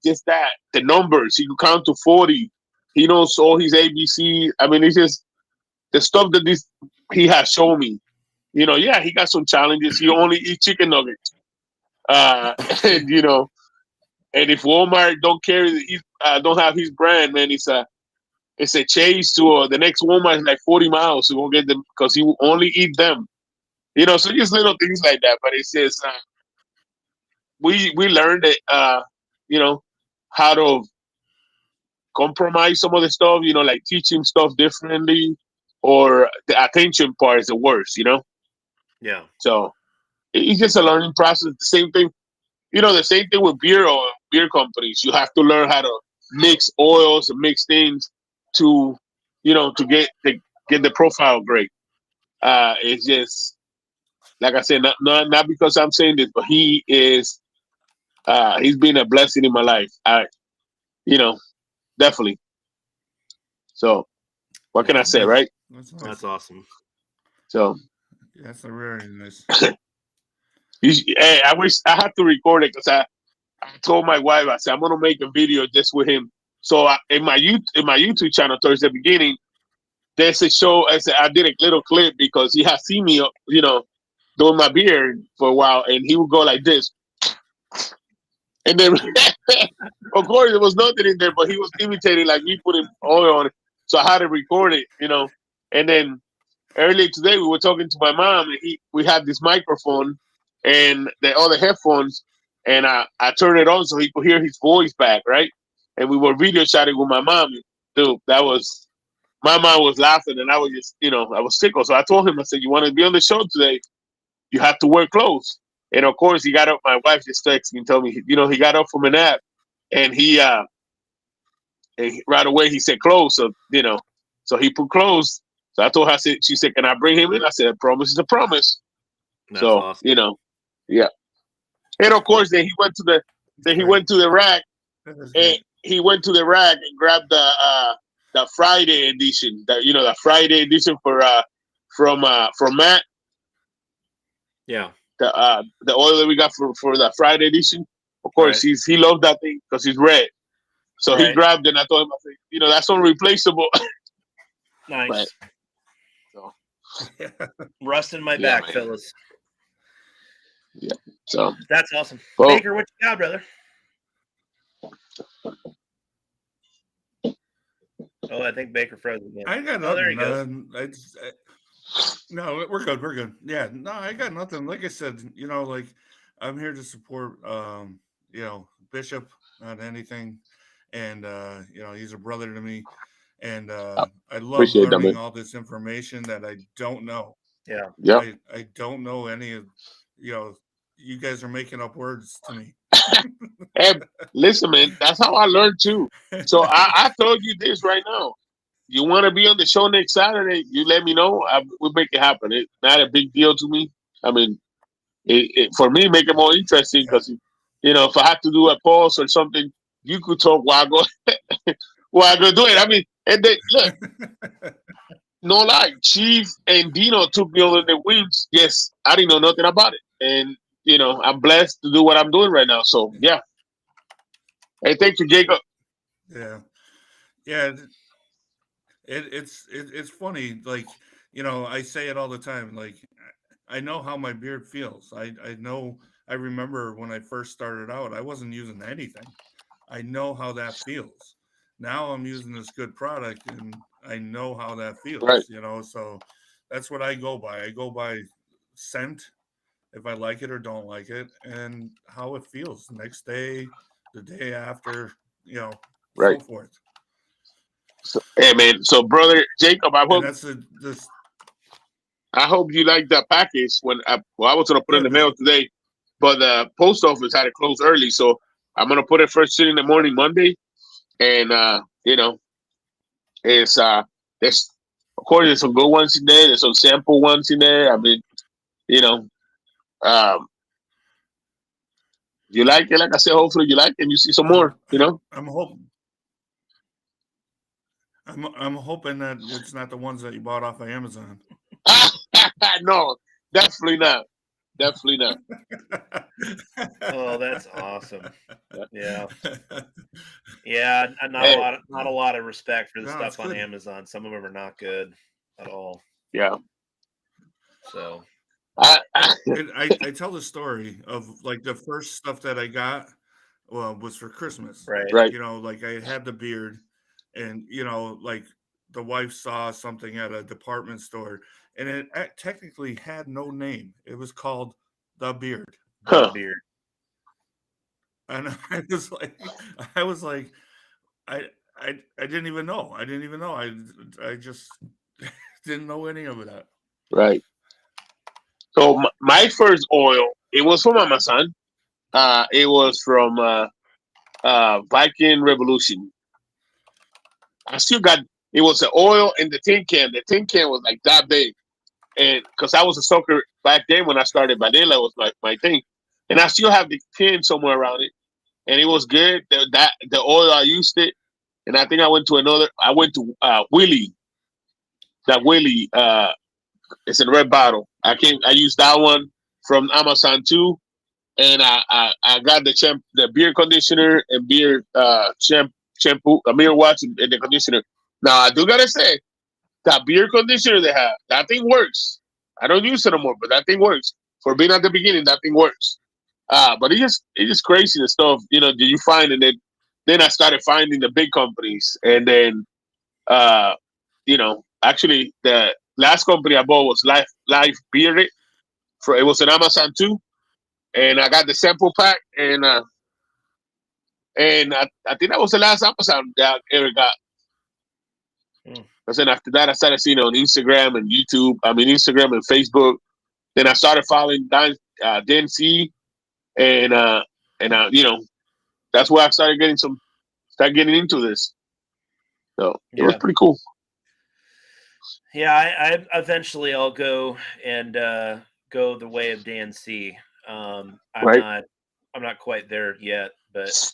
just that the numbers. He could count to 40. He knows all his ABC. I mean, it's just the stuff that he has shown me. Yeah, he got some challenges. He only eat chicken nuggets. And and if Walmart don't have his brand, man, it's a chase to the next Walmart is like 40 miles to go get them because he will only eat them. So just little things like that. But it's just we learned that how to compromise some of the stuff. Like teaching stuff differently, or the attention part is the worst. Yeah. So it's just a learning process. The same thing. the same thing with beer companies. You have to learn how to mix oils and mix things to, to get the profile great. It's just like I said, not because I'm saying this, but he's been a blessing in my life. You know, definitely. So what can I Yeah, say, right? That's nice. that's awesome. So That's a very nice. hey, I wish I had to record it because I told my wife, I said I'm gonna make a video just with him. So in my YouTube channel towards the beginning, there's a show. I did a little clip because he has seen me, doing my beard for a while, and he would go like this, and then of course there was nothing in there, but he was imitating like me putting oil on it. So I had to record it, and then earlier today we were talking to my mom, and we had this microphone and the other headphones, and I turned it on so he could hear his voice back, right? And we were video chatting with my mom. Dude, that was my mom was laughing, and I was just, I was tickled. So I told him, I said, "You want to be on the show today? You have to wear clothes." And of course, he got up. My wife just texted me and told me, he got up from a nap, and right away he said clothes. So so he put clothes. So I told her, she said, "Can I bring him in?" I said, "A promise is a promise." That's So awesome. yeah. And of course, then he went to the rack, That is and great. he went to the rack and grabbed the Friday edition, the Friday edition from Matt, Yeah. the oil that we got for the Friday edition. Of course, Right. he loved that thing because it's red. So he Right. grabbed it, and I told him, I said, that's unreplaceable. But Nice. so Yeah. Rusting my yeah, back, man. fellas. Yeah. So That's awesome. well, Baker, what you got, brother? Oh, I think Baker froze again. I ain't got Oh, there he nothing. goes. No, we're good. We're good. Yeah, no, I got nothing. Like I said, like I'm here to support, Bishop on anything, and he's a brother to me, and I I love appreciate that, learning man. all this information that I don't know. Yeah. Yep. I don't know any of, you know, you guys are making up words to me. And listen, man, that's how I learned too. So I told you this right now. You want to be on the show next Saturday? You let me know. We'll make it happen. It's not a big deal to me. I mean, for me, make it more interesting Yeah. because if I have to do a pause or something, you could talk while I go while I go do it. I mean, and then look, no lie, Chief and Dino took me under their wings. Yes, I didn't know nothing about it, and I'm blessed to do what I'm doing right now. So yeah, hey, thank you, Jacob. Yeah. Yeah. It's funny, like, I say it all the time, like, I know how my beard feels. I know. I remember when I first started out, I wasn't using anything. I know how that feels. Now I'm using this good product, and I know how that Right, feels. So that's what I go by. I go by scent, if I like it or don't like it, and how it feels next day, the day after, right. so forth. So, hey, man. So, brother Jacob, I And hope that's this. I hope you like that package. I was gonna put it in Yeah, the mail today, but the post office had to close early, so I'm gonna put it first thing in the morning Monday, and it's there's of course there's some good ones in there, there's some sample ones in there. I mean, you know, um, you like it, like I said, hopefully you like it, and you see some more. I'm hoping. I'm hoping that it's not the ones that you bought off of Amazon. No, definitely not, definitely not. Oh, that's awesome. Yeah. Yeah. Yeah. Not a Hey, lot. Not a lot of respect for the No, it's stuff on good. Amazon. Some of them are not good at all. yeah, So. I, I tell the story of, like, the first stuff that I got, well, was for Christmas. Right. right, Like, I had the beard, and like, the wife saw something at a department store, and it technically had no name. It was called the beard, The huh? beard. and I was like, I I didn't even know. I didn't even know. I just didn't know any of that. Right. So my first oil, it was from Amazon. It was from Viking Revolution. I still got it was the oil in the tin can. The tin can was like that big, and because I was a soaker back then when I started, vanilla was like my thing, and I still have the tin somewhere around it, and it was good. The oil I used it, and I think I went to another. I went to Willie. That Willie, it's in a red bottle. I used that one from Amazon too, and I got the beer conditioner and beer shampoo, a mirror wash and the conditioner. Now I do gotta say that beer conditioner they have, that thing works. I don't use it anymore, but that thing works. For being at the beginning, that thing works. But it's just crazy the stuff, that you find, and then I started finding the big companies, and then actually the last company I bought was Life Bearded. It was on Amazon too, and I got the sample pack, and I think that was the last Amazon that I ever got. Hmm. Because then after that, I started seeing it on Instagram and YouTube. I mean, Instagram and Facebook. Then I started following Dan C, and that's where I start getting into this. So it was Yeah. pretty cool. Yeah, I eventually I'll go and go the way of Dan C. I'm Right? not quite there yet, but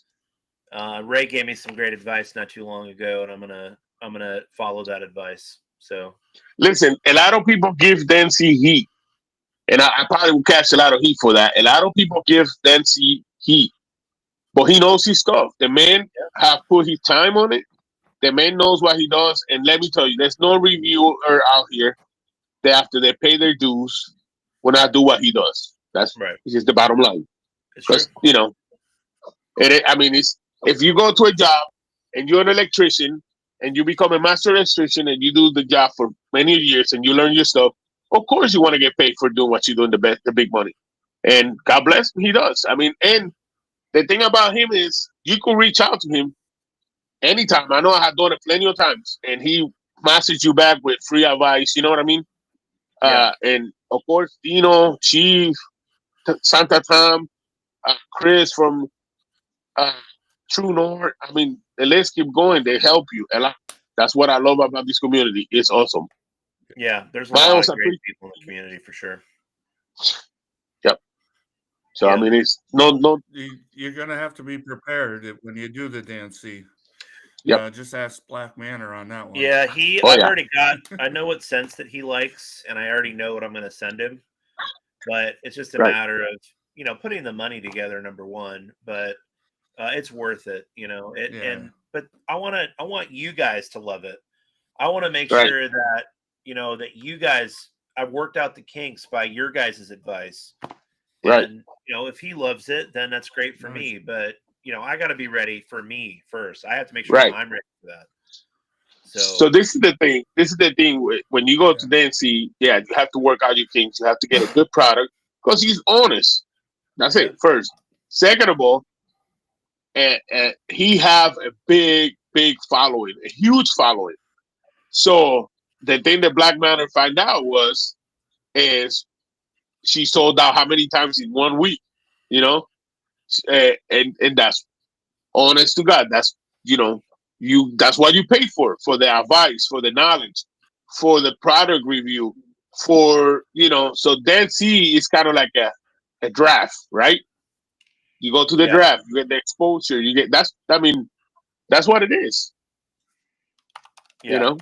Ray gave me some great advice not too long ago, and I'm gonna follow that advice. So Listen, a lot of people give Dan C heat, and I probably will catch a lot of heat for that. A lot of people give Dan C heat, but he knows his stuff. The man have put his time on it. The man knows what he does, and let me tell you, there's no reviewer out here that after they pay their dues will not do what he does. That's right, just the bottom line. it's true. Because I mean, it's if you go to a job and you're an electrician and you become a master electrician and you do the job for many years and you learn your stuff, of course you want to get paid for doing what you're doing, the big money. And God bless him, he does. I mean, and the thing about him is you can reach out to him anytime. I know I have done it plenty of times, and he messaged you back with free advice. You know what I mean? Yeah, And of course, Chief, Santa Tom, Chris from uh, True North. I mean, the list keep going. They help you a lot. That's what I love about this community. It's awesome. yeah. There's a lot Miles, of I great appreciate. people in the community for sure. Yep. So I Yeah, mean, it's no. You're gonna have to be prepared when you do the DNC. Yep. Just ask Black Manor on that one. yeah. Oh I've yeah. already got. I know what scents that he likes, and I already know what I'm going to send him. But it's just a Right. matter of putting the money together. Number one, but it's worth it. Yeah. But I want you guys to love it. I want to make Right. sure that that you guys. I've worked out the kinks by your guys' advice, Right. and if he loves it, then that's great for Nice. me. But I got to be ready for me first. I have to make sure Right. I'm ready for that. So So this is the thing. This is the thing. When you go Yeah. to Dancy, yeah, you have to work out your kinks. You have to get a good product because he's honest. That's yeah, it. First, second of all, and he have a big following, a huge following. So the thing that Black Manor find out is she sold out how many times in 1 week, you know, and that's honest to God. That's that's what you pay for the advice, for the knowledge, for the product review, so then C is kind of like a draft, right? You go to the yeah, draft, you get the exposure, you get that's what it is, you yeah. know.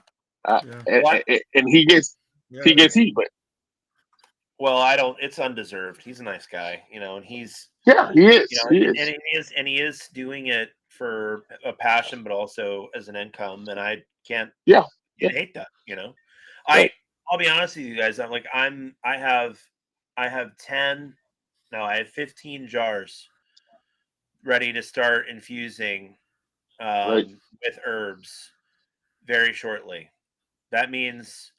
Yeah. What? And he gets Yeah. heat, but Well, I don't. It's undeserved. He's a nice guy, and he's yeah, he is, he and is, he is doing it for a passion, but also as an income. And I yeah, yeah, can't hate that. right, I'll be honest with you guys. I have 10. No, I have 15 jars ready to start infusing right, with herbs very shortly. That means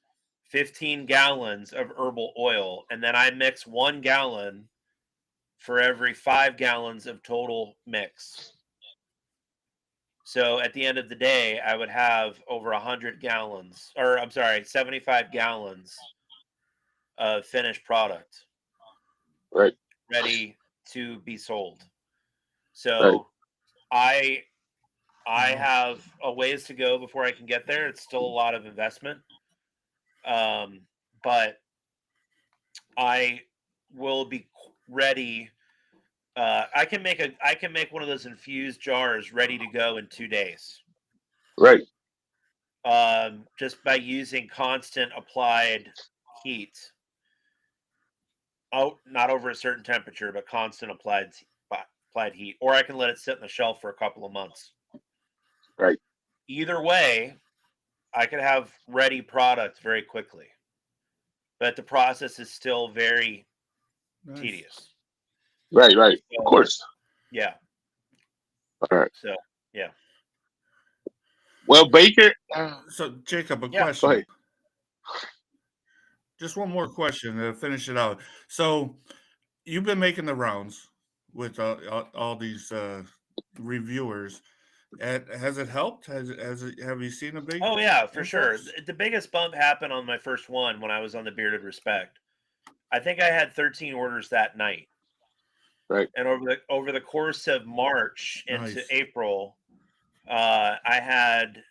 15 gallons of herbal oil, and then I mix 1 gallon for every 5 gallons of total mix. So at the end of the day, I would have over 100 gallons, or I'm sorry, 75 gallons of finished product right. ready to be sold. Right. So I have a ways to go before I can get there. It's still a lot of investment, but I will be ready. I can make one of those infused jars ready to go in 2 days. Right. Just by using constant applied heat. Oh, not over a certain temperature, but constant applied heat. Or I can let it sit on the shelf for a couple of months. Right. Either way, I could have ready product very quickly. But the process is still very tedious. Right. Right. Of So, course. yeah. All right. So, yeah. Well, Baker. So, Jacob, a Yeah. Go question. ahead. Just one more question to finish it out. So, you've been making the rounds with all these reviewers. Has it helped? Have you seen a big Oh, yeah, for sure. influx? The biggest bump happened on my first one when I was on the Bearded Respect. I think I had 13 orders that night. Right. And over the course of March into Nice. April, I had,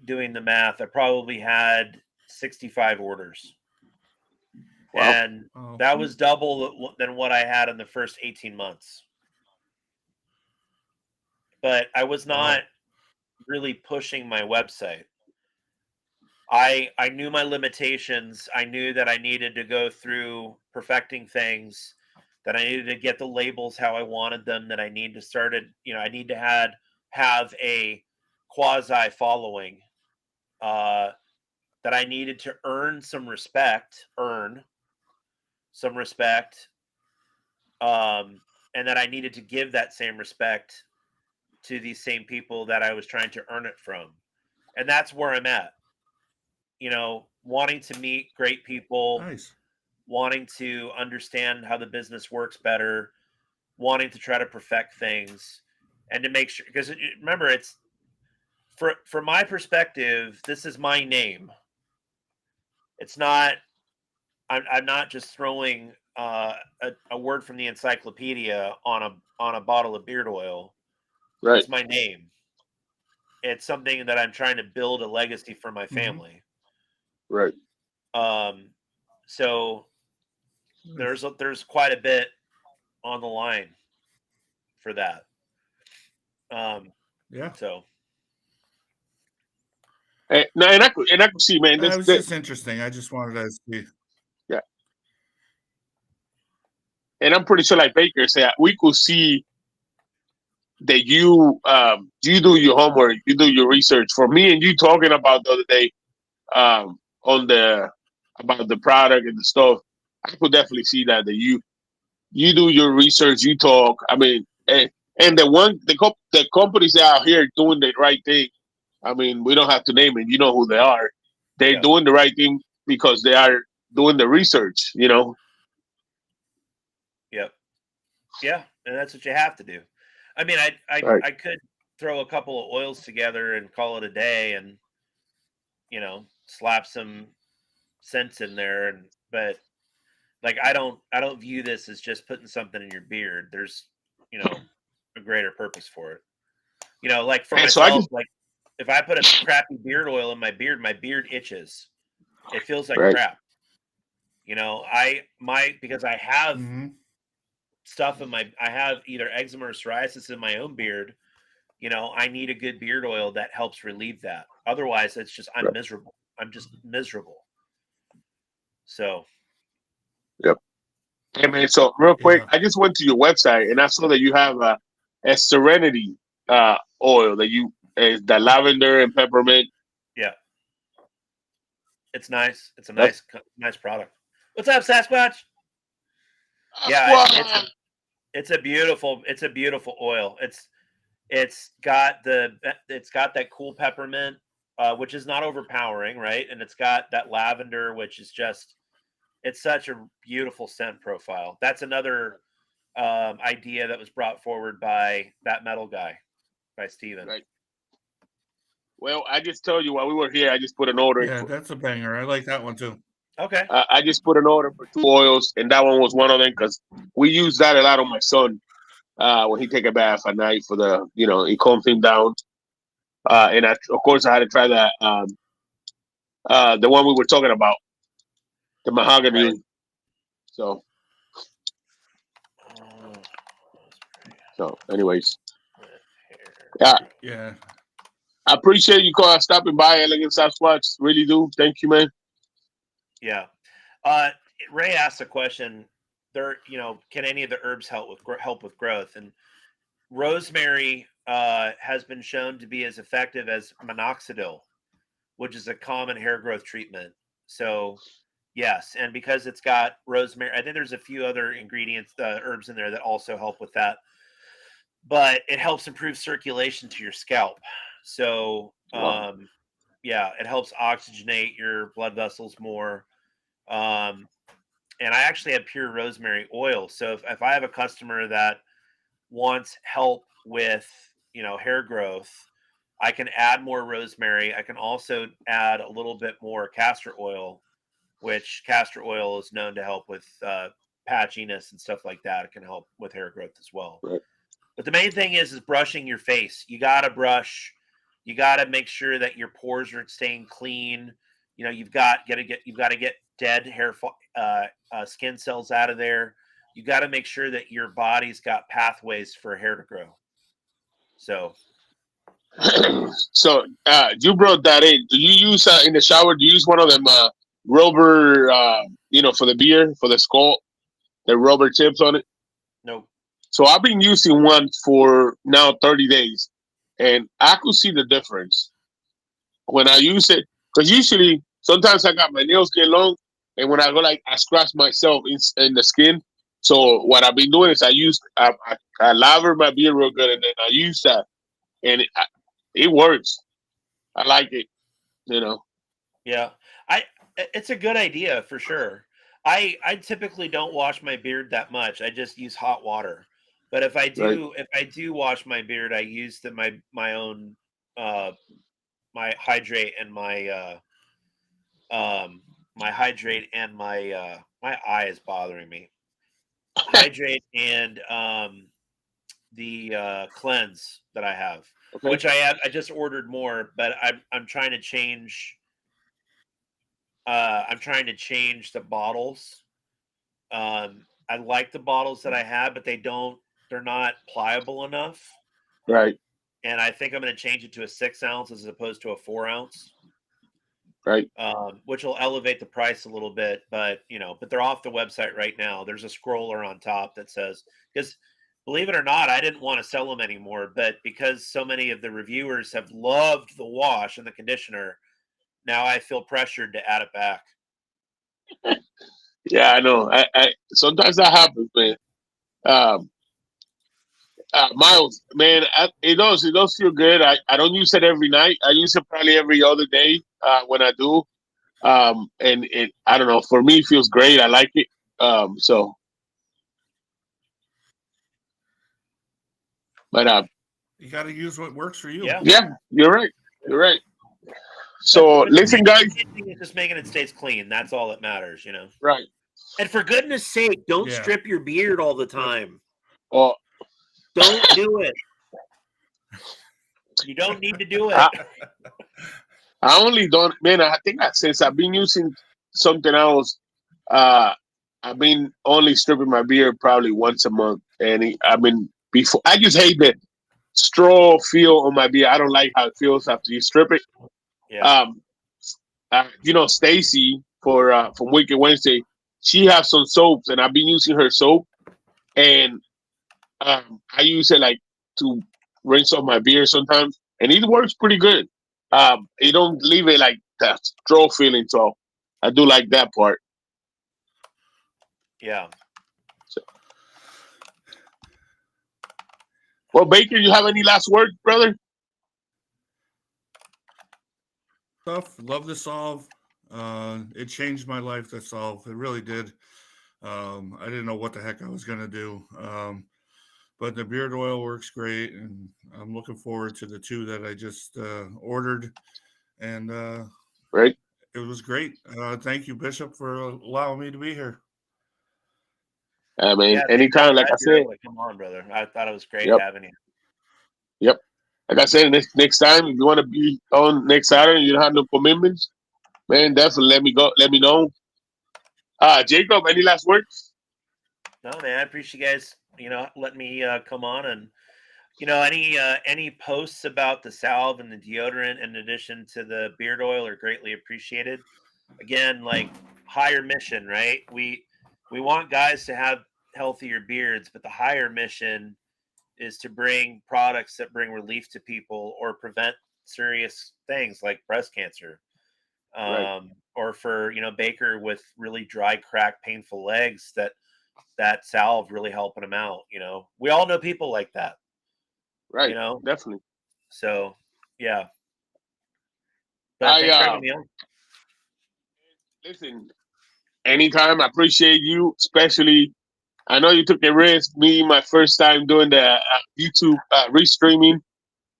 doing the math, I probably had 65 orders. Wow. And Oh, that was double than what I had in the first 18 months. But I was not wow. really pushing my website. I knew my limitations. I knew that I needed to go through perfecting things, that I needed to get the labels how I wanted them, that I need to start it, I need to have a quasi following, that I needed to earn some respect, and that I needed to give that same respect to these same people that I was trying to earn it from. And that's where I'm at. Wanting to meet great people, Nice. wanting to understand how the business works better, wanting to try to perfect things, and to make sure, because remember, it's from my perspective, this is my name. It's not. I'm not just throwing a word from the encyclopedia on a bottle of beard oil. Right. It's my name. It's something that I'm trying to build a legacy for my Mm-hmm. family. Right. So Nice. there's quite a bit on the line for that. Yeah. So No, and I could see, man. It was just interesting. I just wanted to see. Yeah, and I'm pretty sure, like Baker said, we could see that you do your homework, you do your research. For me and you talking about the other day, on the about the product and the stuff, I could definitely see that you do your research, you talk. I mean, and the companies out here doing the right thing. I mean, we don't have to name it. You know who they are. They're yeah, doing the right thing because they are doing the research. yep, yeah, and that's what you have to do. I mean, Right. I could throw a couple of oils together and call it a day, and slap some scents in there, but like I don't view this as just putting something in your beard. There's a greater purpose for it. Like for And so I myself, just like if I put a crappy beard oil in my beard itches. It feels like right, crap. Because I have Mm-hmm. stuff I have either eczema or psoriasis in my own beard. I need a good beard oil that helps relieve that. Otherwise, it's just I'm right. miserable. I'm just miserable. So Yep. Hey man, so real quick, Yeah. I just went to your website and I saw that you have a Serenity oil that you the lavender and peppermint. yeah, it's nice. It's a Yep. nice product. What's up, Sasquatch? Yeah, Sasquatch! it's a beautiful oil. It's got that cool peppermint, which is not overpowering, right? And it's got that lavender, which is just it's such a beautiful scent profile. That's another idea that was brought forward by that metal guy, by Steven. Right. Well, I just told you while we were here, I just put an order in Yeah, for that's a banger. I like that one too. Okay. I just put an order for 2 oils, and that one was one of them because we use that a lot on my son when he take a bath at night for the, it calms him down. And of course, I had to try that the one we were talking about, the mahogany. Right. So, Oh, anyways, with hair. yeah, Yeah. I appreciate you stopping by, Elegant Sasquatch. Really do. Thank you, man. Yeah. Uh, Ray asked a question. Can any of the herbs help with growth? And rosemary has been shown to be as effective as minoxidil, which is a common hair growth treatment. So, yes, and because it's got rosemary, I think there's a few other ingredients, herbs in there that also help with that. But it helps improve circulation to your scalp. So, Wow. yeah, it helps oxygenate your blood vessels more. Um, and I actually have pure rosemary oil. So if I have a customer that wants help with, hair growth, I can add more rosemary. I can also add a little bit more castor oil, which castor oil is known to help with patchiness and stuff like that. It can help with hair growth as well. Right. But the main thing is brushing your face. You got to brush. You got to make sure that your pores are staying clean. You've got to get dead hair, skin cells out of there. You got to make sure that your body's got pathways for hair to grow. So So, you brought that in. Do you use in the shower? Do you use one of them rubber, for the beard, for the skull, the rubber tips on it? no, So I've been using one for now 30 days, and I could see the difference when I use it. Because usually, sometimes I got my nails get long, and when I go I scratch myself in the skin. So what I've been doing is I lather my beard real good, and then I use that, and it works. I like it. You know. yeah, I it's a good idea for sure. I typically don't wash my beard that much. I just use hot water. But Right. if I do wash my beard, I use my own uh my hydrate and my hydrate and my eye is bothering me. Hydrate and the cleanse that I have, Okay. which I just ordered more, but I'm trying to change. I'm trying to change the bottles. I like the bottles that I have, but they're not pliable enough. Right. And I think I'm going to change it to a 6 ounce as opposed to a 4 ounce, Right. which will elevate the price a little bit. But they're off the website right now. There's a scroller on top that says, because believe it or not, I didn't want to sell them anymore, but because so many of the reviewers have loved the wash and the conditioner, now I feel pressured to add it back. Yeah, I know. I sometimes that happens, man. Um, Miles, man, it does feel good. I don't use it every night. I use it probably every other day when I do. And it I don't know. For me, it feels great. I like it. So, but You got to use what works for you. Yeah. yeah, you're right. You're right. But So but listen, the guys. main thing is just making it stays clean. That's all that matters. Right. And for goodness sake, don't Yeah. strip your beard all the Yep. time. Well, Don't do it. You don't need to do I, it. I only don't, man. I think that since I've been using something else, uh, I've been only stripping my beard probably once a month, and I've been before. I just hate the straw feel on my beard. I don't like how it feels after you strip it. Yeah. Um, Stacy from Wicked Wednesday, she has some soaps, and I've been using her soap, and I use it like to rinse off my beard sometimes, and it works pretty good. It don't leave it like that straw feeling, so I do like that part. Yeah. So, well, Baker, you have any last words, brother? Stuff. Love to solve. It changed my life to solve. It really did. I didn't know what the heck I was gonna do. But the beard oil works great, and I'm looking forward to the two that I just ordered. And Right. It was great. Thank you, Bishop, for allowing me to be here. I mean, Yeah, I'm anytime, like glad I you're said. able to come on, brother. I thought it was great Yep, having you. yep. Like I said, next time, if you want to be on next Saturday, you don't have no commitments, man. Definitely let me go. Let me know. Jacob, any last words? No, man, I appreciate you guys, letting me come on, and any posts about the salve and the deodorant in addition to the beard oil are greatly appreciated. Again, like higher mission, right? We want guys to have healthier beards, but the higher mission is to bring products that bring relief to people or prevent serious things like breast cancer. Right, Or for Baker with really dry, cracked, painful legs, that salve really helping him out. We all know people like that. right. Definitely. So yeah. But I thanks for having me on. listen. Anytime, I appreciate you, especially. I know you took a risk. Me, my first time doing the YouTube restreaming.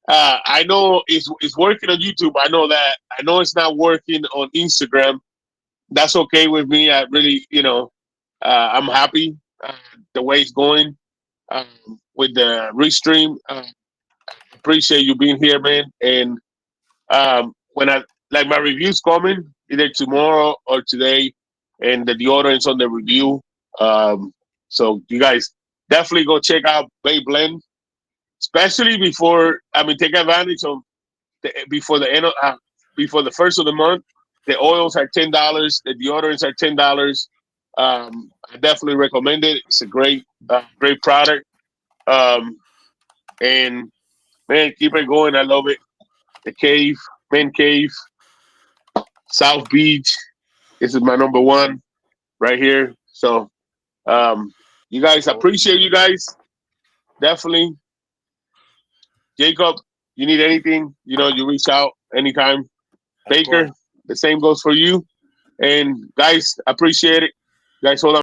I know it's working on YouTube. I know that. I know it's not working on Instagram. That's okay with me. I really, I'm happy the way it's going with the restream. Appreciate you being here, man. And when I like my reviews coming either tomorrow or today, and the deodorant's on the review. So you guys definitely go check out Bianblends, especially before. I mean, take advantage of before the end of, before the first of the month. The oils are $10. The deodorants are $10. I definitely recommend it. It's a great product. Um, and man, keep it going. I love it. The cave, man cave, South Beach. This is my number one right here. So, you guys, appreciate you guys. Definitely. Jacob, you need anything, you reach out anytime. Of Baker, course. the same goes for you. And guys, appreciate it. Guys, hold on.